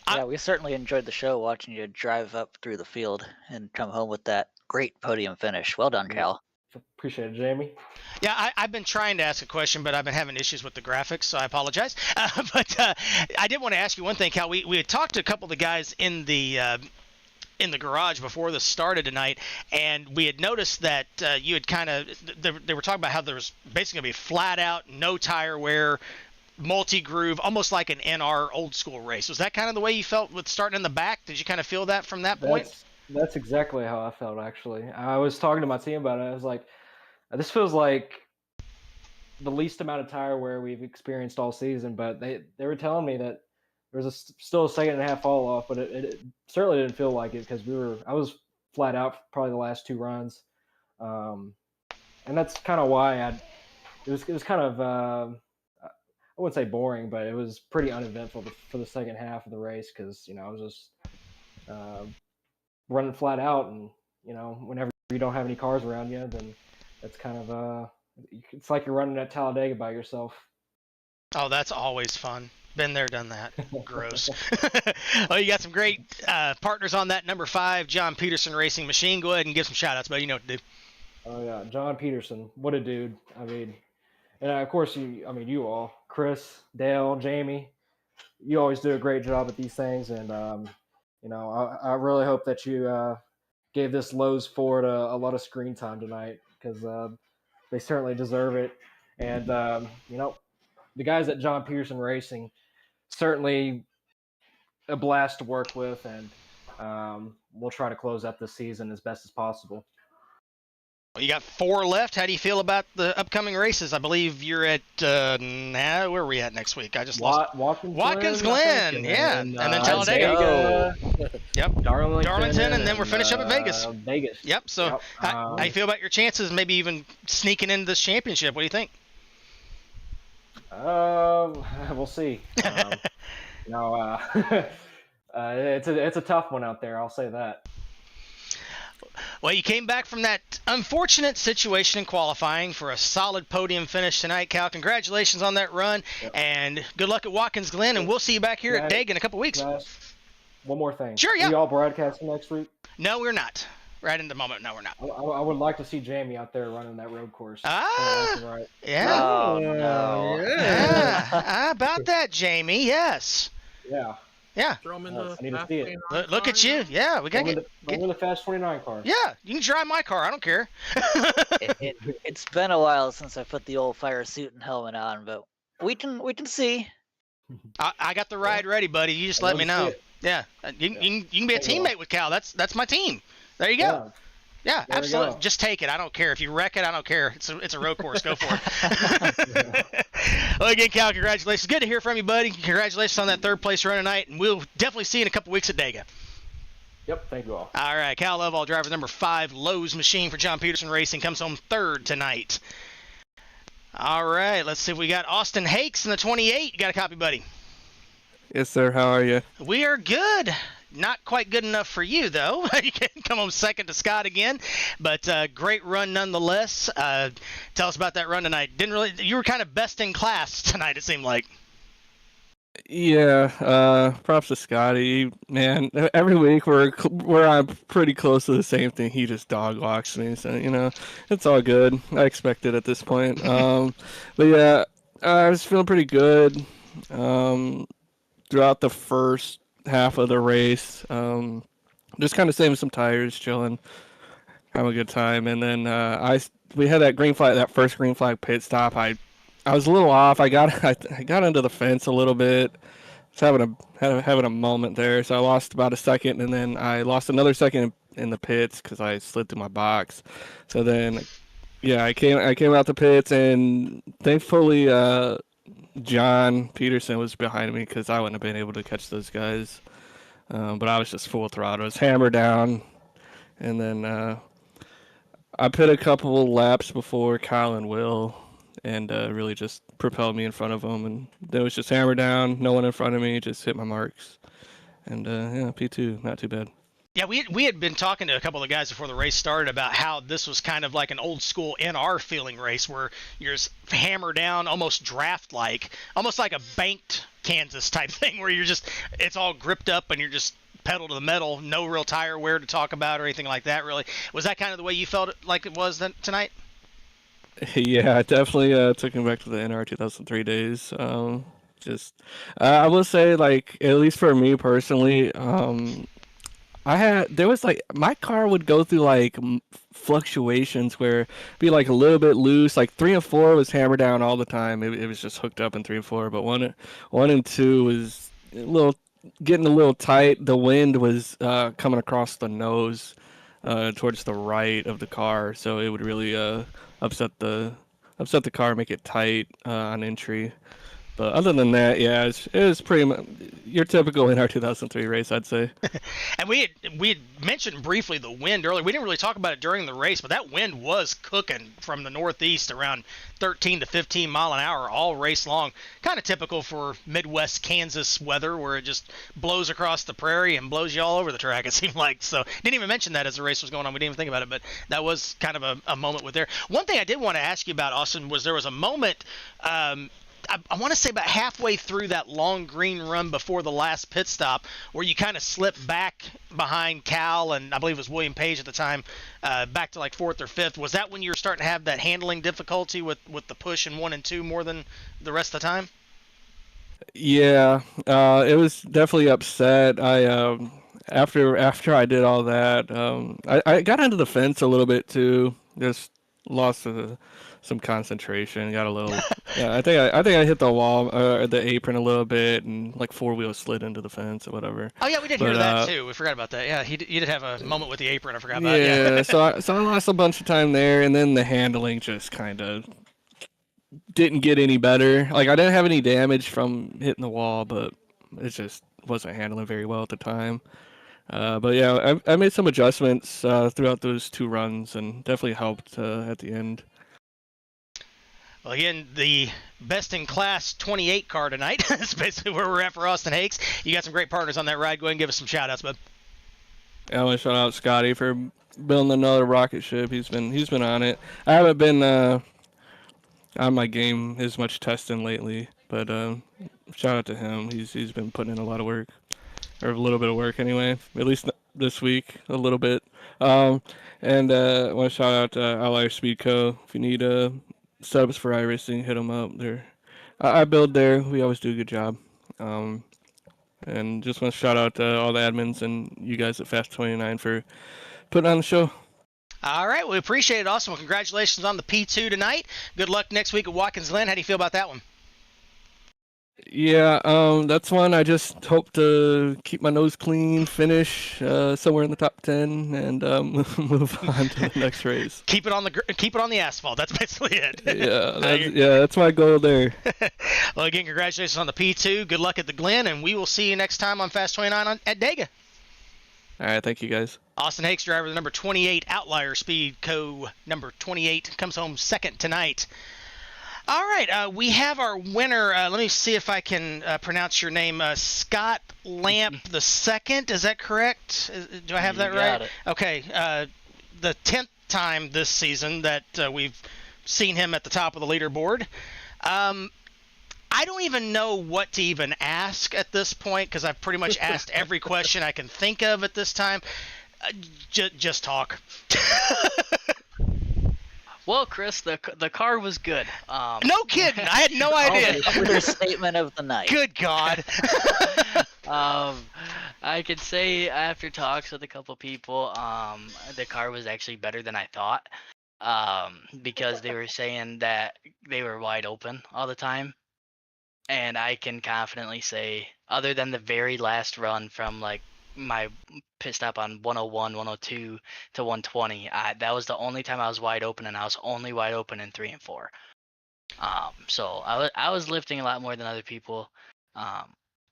Yeah, we certainly enjoyed the show watching you drive up through the field and come home with that great podium finish. Well done, Cal. Appreciate it, Jamie. Yeah, I've been trying to ask a question, but I've been having issues with the graphics, so I apologize. But I did want to ask you one thing, Cal. We had talked to a couple of the guys in the garage before this started tonight, and we had noticed that you had kind of they were talking about how there was basically going to be flat out, no tire wear, multi-groove, almost like an NR old school race. Was that kind of the way you felt with starting in the back? Did you kind of feel that from that point? That's exactly how I felt, actually. I was talking to my team about it. I was like, this feels like the least amount of tire wear we've experienced all season, but they were telling me that there was still a second and a half fall off, but it certainly didn't feel like it because I was flat out for probably the last 2 runs. And that's kind of why it was kind of, I wouldn't say boring, but it was pretty uneventful for the second half of the race because, I was just running flat out, and, whenever you don't have any cars around you, then that's kind of, it's like you're running at Talladega by yourself. Oh, that's always fun. Been there, done that. Gross. Well, you got some great partners on that. Number 5, John Peterson Racing Machine. Go ahead and give some shout-outs, buddy. You know what to do. Oh, yeah. John Peterson. What a dude. I mean, and of course, you all, Chris, Dale, Jamie, you always do a great job at these things. And, I really hope that you gave this Lowe's Ford a lot of screen time tonight because they certainly deserve it. And, the guys at John Peterson Racing, certainly a blast to work with, and we'll try to close out this season as best as possible. Well, you got 4 left. How do you feel about the upcoming races? I believe you're at where are we at next week? I just lost. Watkins Glen, yeah, and then Talladega. Yep, Darlington, and then we're finishing up at Vegas. Yep. So, how you feel about your chances, maybe even sneaking into this championship? What do you think? We'll see. It's a tough one out there. I'll say that. Well, you came back from that unfortunate situation in qualifying for a solid podium finish tonight, Cal. Congratulations on that run, and good luck at Watkins Glen, and we'll see you back here at Dega in a couple weeks. One more thing. Sure, yeah. Are you all broadcasting next week? No, we're not. Right in the moment, no, we're not. I would like to see Jamie out there running that road course. Yeah. Oh, no. Yeah. How about that, Jamie? Yes. Yeah. Yeah. Throw them in the I need to see it. Look at you. Yeah, we got to get in the Fast 29 car. Yeah, you can drive my car. I don't care. It's been a while since I put the old fire suit and helmet on, but we can see. I got the ride ready, buddy. You just let me know. Yeah, you can be a teammate with Cal. That's my team. There you go. Yeah, absolutely. Just take it. I don't care. If you wreck it, I don't care. It's a road course. Go for it. Well, again, Cal, congratulations. Good to hear from you, buddy. Congratulations on that 3rd place run tonight, and we'll definitely see you in a couple weeks at Dega. Yep, thank you all. All right, Cal Lovell, driver number 5, Lowe's Machine for John Peterson Racing, comes home 3rd tonight. All right, let's see if we got Austin Hakes in the 28. You got a copy, buddy? Yes, sir. How are you? We are good. Not quite good enough for you, though. You can come home 2nd to Scott again, but great run nonetheless. Tell us about that run tonight. You were kind of best in class tonight, it seemed like. Yeah, props to Scotty. Man, every week we're I'm pretty close to the same thing. He just dog walks me, so it's all good. I expect it at this point. But yeah, I was feeling pretty good throughout the first half of the race. Just kind of saving some tires, chilling, having a good time, and then we had that first green flag pit stop. I was a little off. I got into the fence a little bit. I was having a moment there, so I lost about a second, and then I lost another second in the pits because I slid through my box. So then, yeah, I came out the pits, and thankfully John Peterson was behind me because I wouldn't have been able to catch those guys. But I was just full throttle. I was hammered down, and then I put a couple laps before Kyle and Will, and really just propelled me in front of them. And there was just hammer down, no one in front of me, just hit my marks. And yeah, P2, not too bad. Yeah, we had been talking to a couple of guys before the race started about how this was kind of like an old school NR feeling race where you're just hammer down, almost draft like, almost like a banked Kansas type thing where it's all gripped up and you're just pedal to the metal, no real tire wear to talk about or anything like that. Really, was that kind of the way you felt like it was tonight? Yeah, I definitely took him back to the NR 2003 days. I will say, like, at least for me personally, there was like my car would go through like fluctuations where it'd be like a little bit loose. Like 3 and 4 was hammered down all the time. It was just hooked up in 3 and 4, but one and 2 was getting a little tight. The wind was coming across the nose towards the right of the car, so it would really upset the car, make it tight on entry. But other than that, yeah, it was pretty much your typical in our 2003 race, I'd say. And we had mentioned briefly the wind earlier. We didn't really talk about it during the race, but that wind was cooking from the northeast around 13 to 15 mile an hour all race long. Kind of typical for Midwest Kansas weather, where it just blows across the prairie and blows you all over the track, it seemed like. So didn't even mention that as the race was going on. We didn't even think about it, but that was kind of a moment with there. One thing I did want to ask you about, Austin, was there was a moment I want to say about halfway through that long green run before the last pit stop where you kind of slipped back behind Cal and I believe it was William Page at the time, back to like 4th or 5th. Was that when you were starting to have that handling difficulty with the push in 1 and 2 more than the rest of the time? Yeah, it was definitely upset. After I did all that, I got into the fence a little bit too. Just lost some concentration. Got a little. Yeah, I think I hit the wall, the apron a little bit, and like 4-wheel slid into the fence or whatever. Oh yeah, we did hear that too. We forgot about that. Yeah, you did have a moment with the apron. I forgot about. Yeah, so I lost a bunch of time there, and then the handling just kind of didn't get any better. Like I didn't have any damage from hitting the wall, but it just wasn't handling very well at the time. But yeah, I made some adjustments throughout those 2 runs, and definitely helped at the end. Well, again, the best in class 28 car tonight. That's basically where we're at for Austin Hakes. You got some great partners on that ride. Go ahead and give us some shout outs, bud. I want to shout out Scotty for building another rocket ship. He's been on it. I haven't been on my game as much testing lately, but shout out to him. He's been putting in a lot of work, or a little bit of work anyway. At least this week, a little bit. And I want to shout out to Outlier Speed Co. If you need subs for iRacing, hit them up. I build there. We always do a good job. And just want to shout out to all the admins and you guys at Fast 29 for putting on the show. All right, we appreciate it, Austin. Well, congratulations on the P2 tonight. Good luck next week at Watkins Glen. How do you feel about that one? Yeah, that's one I just hope to keep my nose clean, finish somewhere in the top 10, and move on to the next race. Keep it on the asphalt. That's basically it. Yeah, that's my goal there. Well, again, congratulations on the P2. Good luck at the Glen, and we will see you next time on Fast 29 at Dega. All right, thank you guys. Austin Hakes, driver the number 28 Outlier Speed Co. number 28, comes home second tonight. All right, we have our winner. Let me see if I can pronounce your name. Scott Lamp the second. Is that correct? Do I have that right? It. Okay. The 10th time this season that we've seen him at the top of the leaderboard. I don't even know what to even ask at this point because I've pretty much asked every question I can think of at this time. Just talk. Well, Chris, the car was good. No kidding. I had no idea. Understatement of the night. Good God. I could say after talks with a couple people, the car was actually better than I thought. Because they were saying that they were wide open all the time. And I can confidently say, other than the very last run from like my pit stop on 101, 102 to 120, that was the only time I was wide open, and I was only wide open in 3 and 4. So I was lifting a lot more than other people.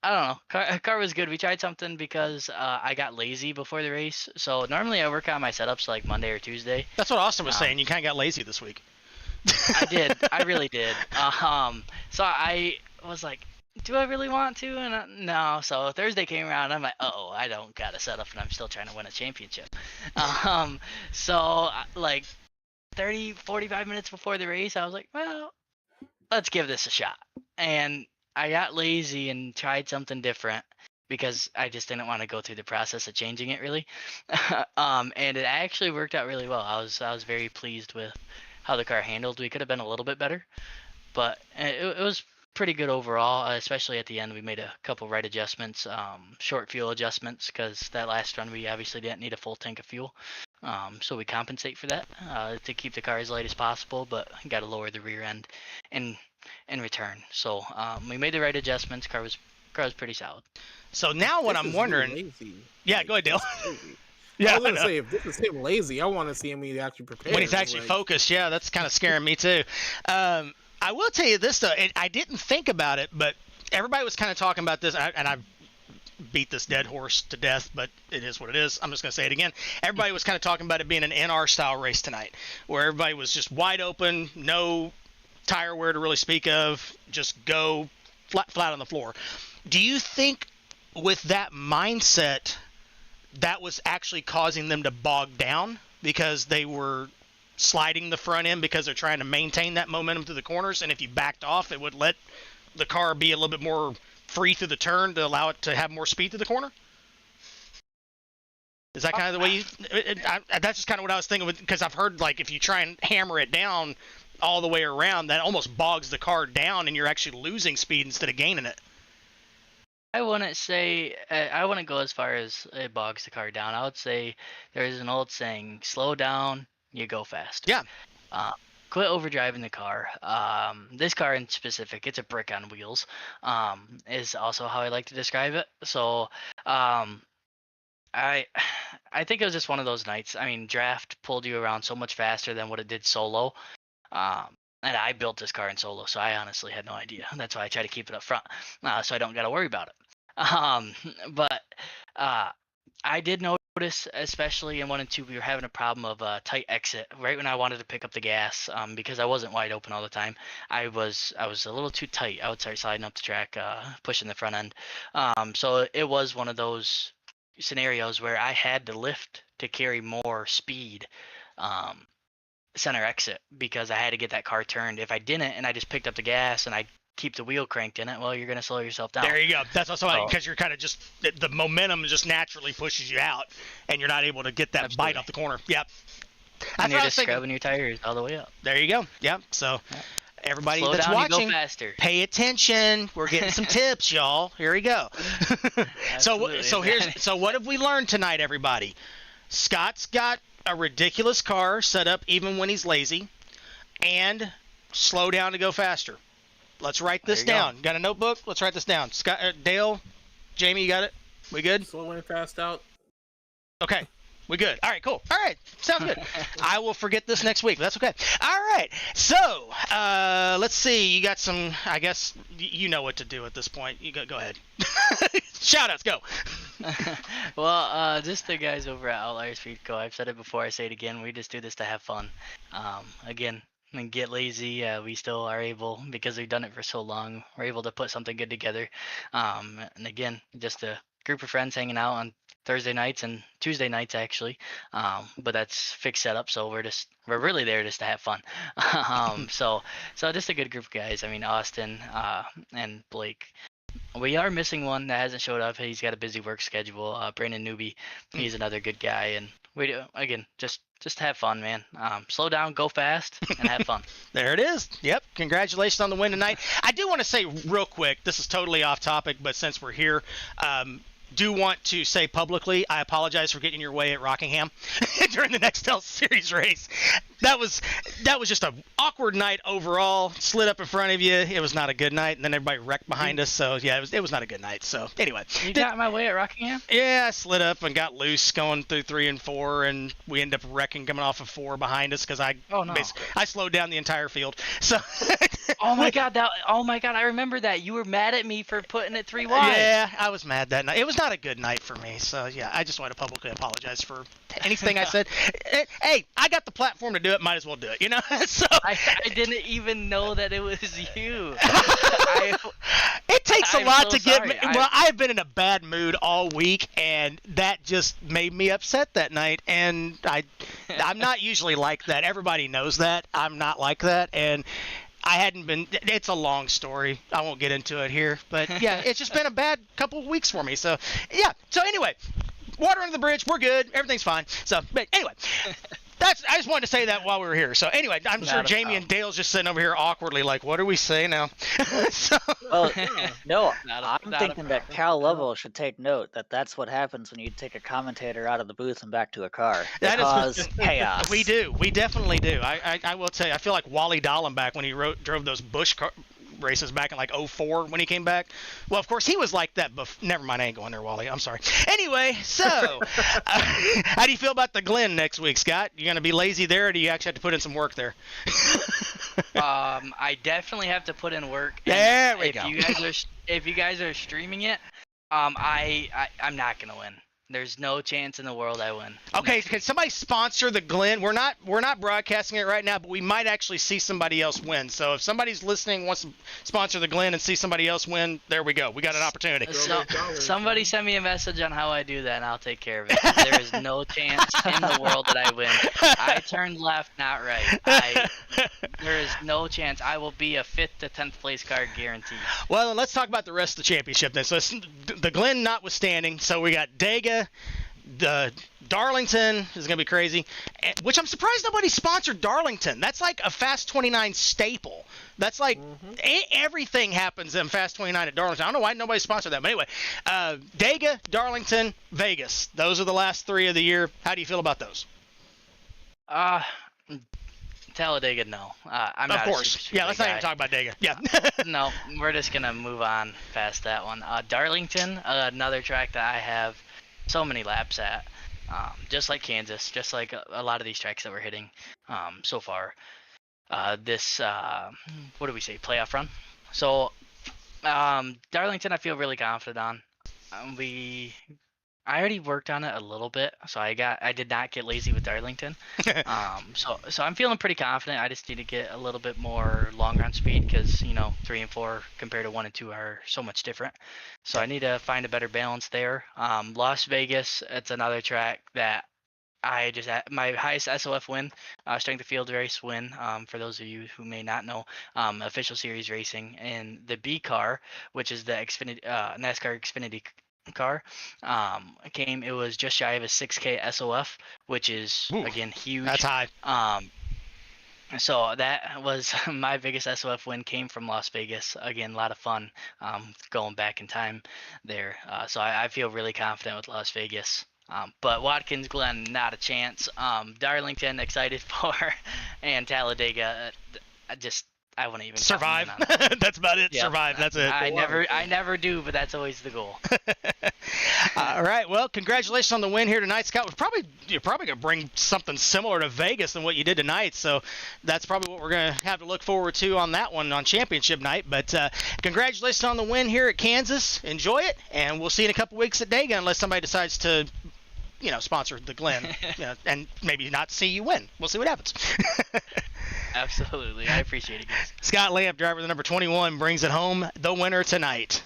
I don't know. Car was good. We tried something because I got lazy before the race. So normally I work on my setups like Monday or Tuesday. That's what Austin was saying. You kind of got lazy this week. I did. I really did. So I was like, do I really want to? And no. So Thursday came around. I'm like, oh, I don't got a setup, and I'm still trying to win a championship. So like 30, 45 minutes before the race, I was like, well, let's give this a shot. And I got lazy and tried something different because I just didn't want to go through the process of changing it really. And it actually worked out really well. I was very pleased with how the car handled. We could have been a little bit better, but it was pretty good overall, especially at the end. We made a couple right adjustments, short fuel adjustments, because that last run we obviously didn't need a full tank of fuel. So we compensate for that to keep the car as light as possible, but got to lower the rear end in return. So we made the right adjustments. Car was pretty solid. So now what I'm wondering, yeah, go ahead, Dale. Yeah, I was gonna say if this is him lazy, I want to see him when he's actually prepared. When he's actually focused, yeah, that's kind of scaring me too. I will tell you this though, and I didn't think about it, but everybody was kind of talking about this, and I beat this dead horse to death, but it is what it is. I'm just gonna say it again. Everybody was kind of talking about it being an NR style race tonight, where everybody was just wide open, no tire wear to really speak of, just go flat on the floor. Do you think with that mindset that was actually causing them to bog down because they were sliding the front end because they're trying to maintain that momentum through the corners, and if you backed off, it would let the car be a little bit more free through the turn to allow it to have more speed through the corner? Is that kind of the way you... that's just kind of what I was thinking, because I've heard, like, if you try and hammer it down all the way around, that almost bogs the car down, and you're actually losing speed instead of gaining it. I wouldn't go as far as it bogs the car down. I would say there's an old saying, slow down, you go fast. Yeah. Quit overdriving the car. This car in specific, it's a brick on wheels, is also how I like to describe it. So I think it was just one of those nights. I mean, draft pulled you around so much faster than what it did solo. And I built this car in solo, so I honestly had no idea. That's why I try to keep it up front, so I don't got to worry about it. But I did notice, especially in 1 and 2, we were having a problem of a tight exit right when I wanted to pick up the gas, because I wasn't wide open all the time. I was a little too tight. I would start sliding up the track, pushing the front end. So it was one of those scenarios where I had to lift to carry more speed. Center exit, because I had to get that car turned. If I didn't and I just picked up the gas and I keep the wheel cranked in it, well, you're going to slow yourself down. There you go. That's also because you're kind of just the momentum just naturally pushes you out, and you're not able to get that bite off the corner. Yep. And you're just scrubbing your tires all the way up. There you go. Yep. So everybody slow that's down, watching, go faster. Pay attention. We're getting some tips, y'all. Here we go. So what have we learned tonight, everybody? Scott's got a ridiculous car set up even when he's lazy, and slow down to go faster. Let's write this down. Got a notebook? Let's write this down. Scott, Dale, Jamie, you got it? We good? Slow and fast out. Okay. We good. All right, cool. All right, sounds good. I will forget this next week, but that's okay. All right, so let's see. You got some, I guess you know what to do at this point. You go ahead. Shout-outs, go. Well, just the guys over at Outliers Feed Co. I've said it before, I say it again. We just do this to have fun. Again, and get lazy. We still are able, because we've done it for so long, we're able to put something good together. And again, just a group of friends hanging out on Thursday nights and Tuesday nights actually, but that's fixed setup, so we're really there just to have fun. So just a good group of guys. I mean, Austin and Blake. We are missing one that hasn't showed up. He's got a busy work schedule. Brandon Newby, he's another good guy, and we do again just have fun, man. Slow down, go fast, and have fun. There it is. Yep. Congratulations on the win tonight. I do want to say real quick, this is totally off topic, but since we're here, do want to say publicly, I apologize for getting in your way at Rockingham during the Nextel Series race. That was just an awkward night overall. Slid up in front of you. It was not a good night, and then everybody wrecked behind us. So yeah, it was not a good night. So anyway, you got in my way at Rockingham? Yeah, I slid up and got loose going through 3 and 4, and we ended up wrecking coming off of 4 behind us because I slowed down the entire field. So Oh my god, I remember that. You were mad at me for putting it 3 wide. Yeah, I was mad that night. It was not a good night for me. So yeah, I just want to publicly apologize for anything I said. Hey, I got the platform to do it. Might as well do it. So I didn't even know that it was you. it takes a I'm lot so to get sorry. me. Well, I've been in a bad mood all week, and that just made me upset that night. And I'm not usually like that. Everybody knows that. I'm not like that, and I hadn't been. It's a long story. I won't get into it here, but yeah, it's just been a bad couple of weeks for me. So yeah. So anyway, water under the bridge. We're good. Everything's fine. So, but anyway. I just wanted to say that while we were here. So anyway, I'm sure Jamie and Dale's just sitting over here awkwardly like, what do we say now? Well, no, I'm thinking that Cal Lovell should take note that that's what happens when you take a commentator out of the booth and back to a car. That cause chaos. We do. We definitely do. I will tell you, I feel like Wally Dallenbach when he drove those Busch races back in like 04 when he came back. Well, of course, he was like that. Never mind, I ain't going there, Wally. I'm sorry. Anyway, so how do you feel about the Glen next week, Scott? You going to be lazy there, or do you actually have to put in some work there? I definitely have to put in work. There we go. If you guys are streaming it, I'm not gonna win. There's no chance in the world I win. Okay, can somebody sponsor the Glen? We're not broadcasting it right now, but we might actually see somebody else win. So if somebody's listening wants to sponsor the Glen and see somebody else win, there we go. We got an opportunity. Somebody send me a message on how I do that, and I'll take care of it. There is no chance in the world that I win. I turned left, not right. There is no chance. I will be a 5th to 10th place car guaranteed. Well, then let's talk about the rest of the championship then. So the Glen notwithstanding, so we got Dega. The Darlington is going to be crazy, which I'm surprised nobody sponsored Darlington. That's like a Fast 29 staple. That's like everything happens in Fast 29 at Darlington. I don't know why nobody sponsored that. But anyway, Dega, Darlington, Vegas. Those are the last 3 of the year. How do you feel about those? Talladega, no. I'm of not course. Yeah, let's not even talk about Dega. Yeah. No, we're just going to move on past that one. Darlington, another track that I have so many laps at, just like Kansas, just like a lot of these tracks that we're hitting so far. This what do we say, playoff run? So Darlington I feel really confident on. I already worked on it a little bit, so I did not get lazy with Darlington. So I'm feeling pretty confident. I just need to get a little bit more long run speed because 3 and 4 compared to 1 and 2 are so much different. So I need to find a better balance there. Las Vegas, it's another track that I just had my highest SOF win, strength of field race win. For those of you who may not know, official series racing in the B car, which is the NASCAR Xfinity car, it was just shy of a 6K SOF, which is again huge. That's high. So that was my biggest SOF win, came from Las Vegas. Again, a lot of fun going back in time there. So I feel really confident with Las Vegas. But Watkins Glen, not a chance. Darlington, excited for, and Talladega, I wouldn't even survive. That's about it. Yep. Survive. That's it. I never do, but that's always the goal. All right. Well, congratulations on the win here tonight, Scott. You're probably gonna bring something similar to Vegas than what you did tonight. So that's probably what we're gonna have to look forward to on that one on championship night. But congratulations on the win here at Kansas. Enjoy it, and we'll see you in a couple weeks at Dega unless somebody decides to, sponsor the Glen, and maybe not see you win. We'll see what happens. Absolutely. I appreciate it, guys. Scott Lamp, driver the number 21, brings it home, the winner tonight.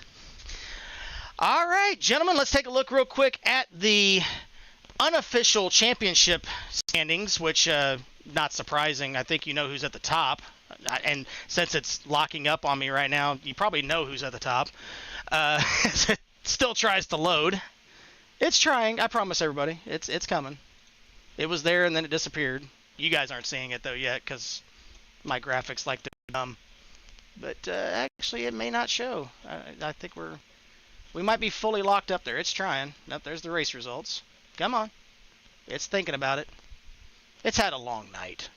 All right, gentlemen, let's take a look real quick at the unofficial championship standings, which, not surprising, I think you know who's at the top. And since it's locking up on me right now, you probably know who's at the top. It still tries to load. It's trying. I promise everybody. It's coming. It was there, and then it disappeared. You guys aren't seeing it, though, yet, because my graphics like to be dumb. But actually, it may not show. I think we might be fully locked up there. It's trying. Nope, there's the race results. Come on. It's thinking about it. It's had a long night.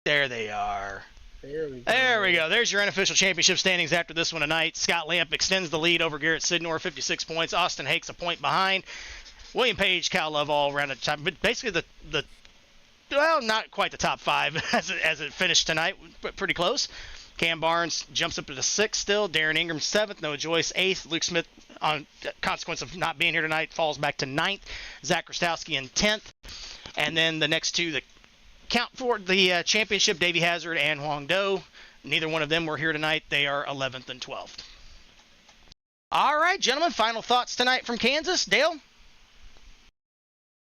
There they are. There we go. There's your unofficial championship standings after this one tonight. Scott Lamp extends the lead over Garrett Sidnor, 56 points. Austin Hakes a point behind. William Page, Cal Love all around at the time. But basically the well, not quite the top 5 as it finished tonight, but pretty close. Cam Barnes jumps up to the 6th still. Darren Ingram 7th. Noah Joyce 8th. Luke Smith, on consequence of not being here tonight, falls back to 9th. Zach Krastowski in 10th. And then the next two that count for the championship, Davey Hazard and Huang Do. Neither one of them were here tonight. They are 11th and 12th. All right, gentlemen, final thoughts tonight from Kansas. Dale?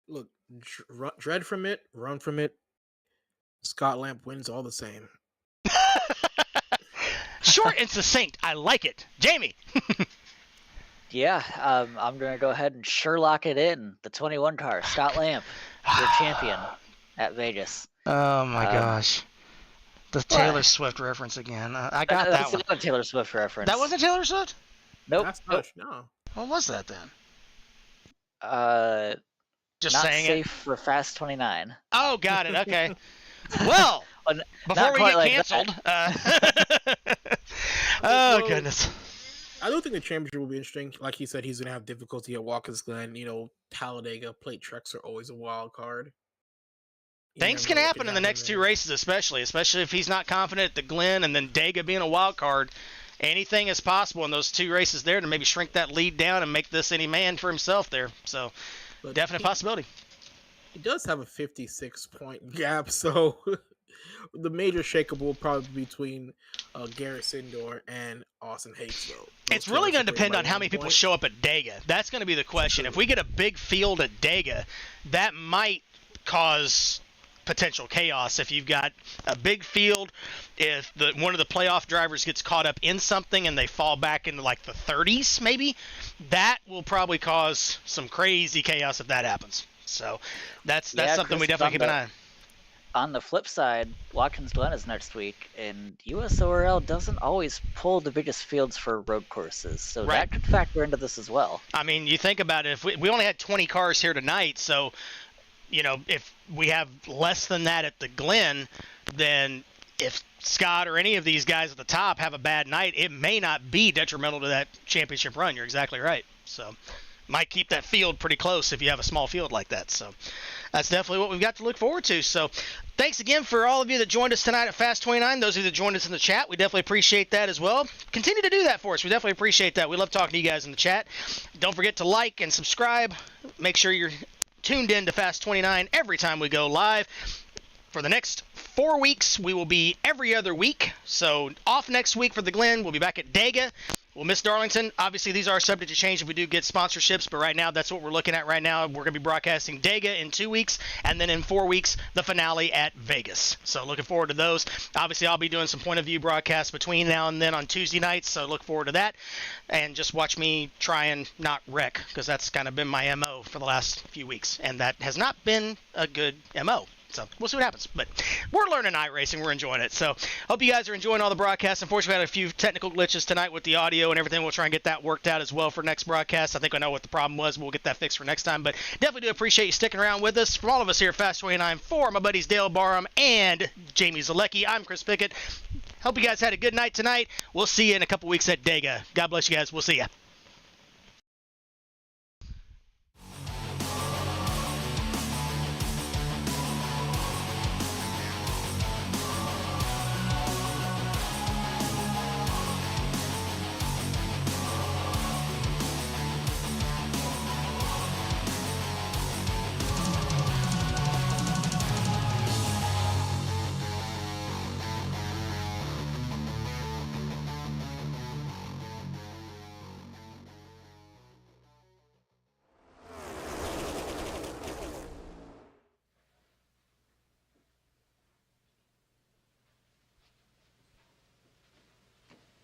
Look, dread from it, run from it. Scott Lamp wins all the same. Short and succinct. I like it. Jamie? Yeah, I'm going to go ahead and Sherlock it in. The 21 car, Scott Lamp, your champion at Vegas. Oh, my gosh. The Taylor Swift reference again. I got that one. That's not a Taylor Swift reference. That wasn't Taylor Swift? Nope. That's not, no. What was that then? Just not saying safe for Fast 29. Oh, got it. Okay. Well, before we get like canceled. Oh, goodness. I don't think the championship will be interesting. Like he said, he's going to have difficulty at Watkins Glen. You know, Talladega plate trucks are always a wild card. Things can happen in the next two races, especially if he's not confident at the Glen and then Dega being a wild card. Anything is possible in those two races there to maybe shrink that lead down and make this any man for himself there. So, definite possibility. He does have a 56-point gap, so the major shakeup will probably be between Garrett Sindor and Austin Hayes, though. It's really going to depend on how many people show up at Dega. That's going to be the question. If we get a big field at Dega, that might cause potential chaos. If you've got a big field, if one of the playoff drivers gets caught up in something and they fall back into like the 30s maybe, that will probably cause some crazy chaos if that happens. So that's something Chris, we definitely keep an eye on. On the flip side, Watkins Glen is next week, and USORL doesn't always pull the biggest fields for road courses, so that could factor into this as well. I mean, you think about it, if we only had 20 cars here tonight, so you know, if we have less than that at the Glen, then if Scott or any of these guys at the top have a bad night, it may not be detrimental to that championship run. You're exactly right. So might keep that field pretty close if you have a small field like that. So that's definitely what we've got to look forward to. So thanks again for all of you that joined us tonight at Fast 29. Those of you that joined us in the chat, we definitely appreciate that as well. Continue to do that for us. We definitely appreciate that. We love talking to you guys in the chat. Don't forget to like and subscribe. Make sure you're tuned in to Fast 29 every time we go live. For the next 4 weeks, we will be every other week. So off next week for the Glen. We'll be back at Dega. We'll miss Darlington. Obviously, these are subject to change if we do get sponsorships, but right now, that's what we're looking at right now. We're going to be broadcasting Dega in 2 weeks, and then in 4 weeks, the finale at Vegas. So looking forward to those. Obviously, I'll be doing some point of view broadcasts between now and then on Tuesday nights, so look forward to that. And just watch me try and not wreck, because that's kind of been my MO for the last few weeks, and that has not been a good MO. So we'll see what happens. But we're learning iRacing. We're enjoying it. So hope you guys are enjoying all the broadcasts. Unfortunately, we had a few technical glitches tonight with the audio and everything. We'll try and get that worked out as well for next broadcast. I think I know what the problem was. We'll get that fixed for next time. But definitely do appreciate you sticking around with us. From all of us here at Fast 29, for my buddies Dale Barham and Jamie Zalecki, I'm Chris Pickett. Hope you guys had a good night tonight. We'll see you in a couple weeks at Dega. God bless you guys. We'll see you.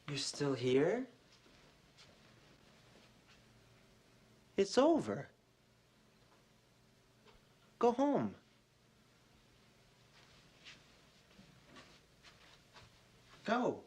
You're still here? It's over. Go home. Go.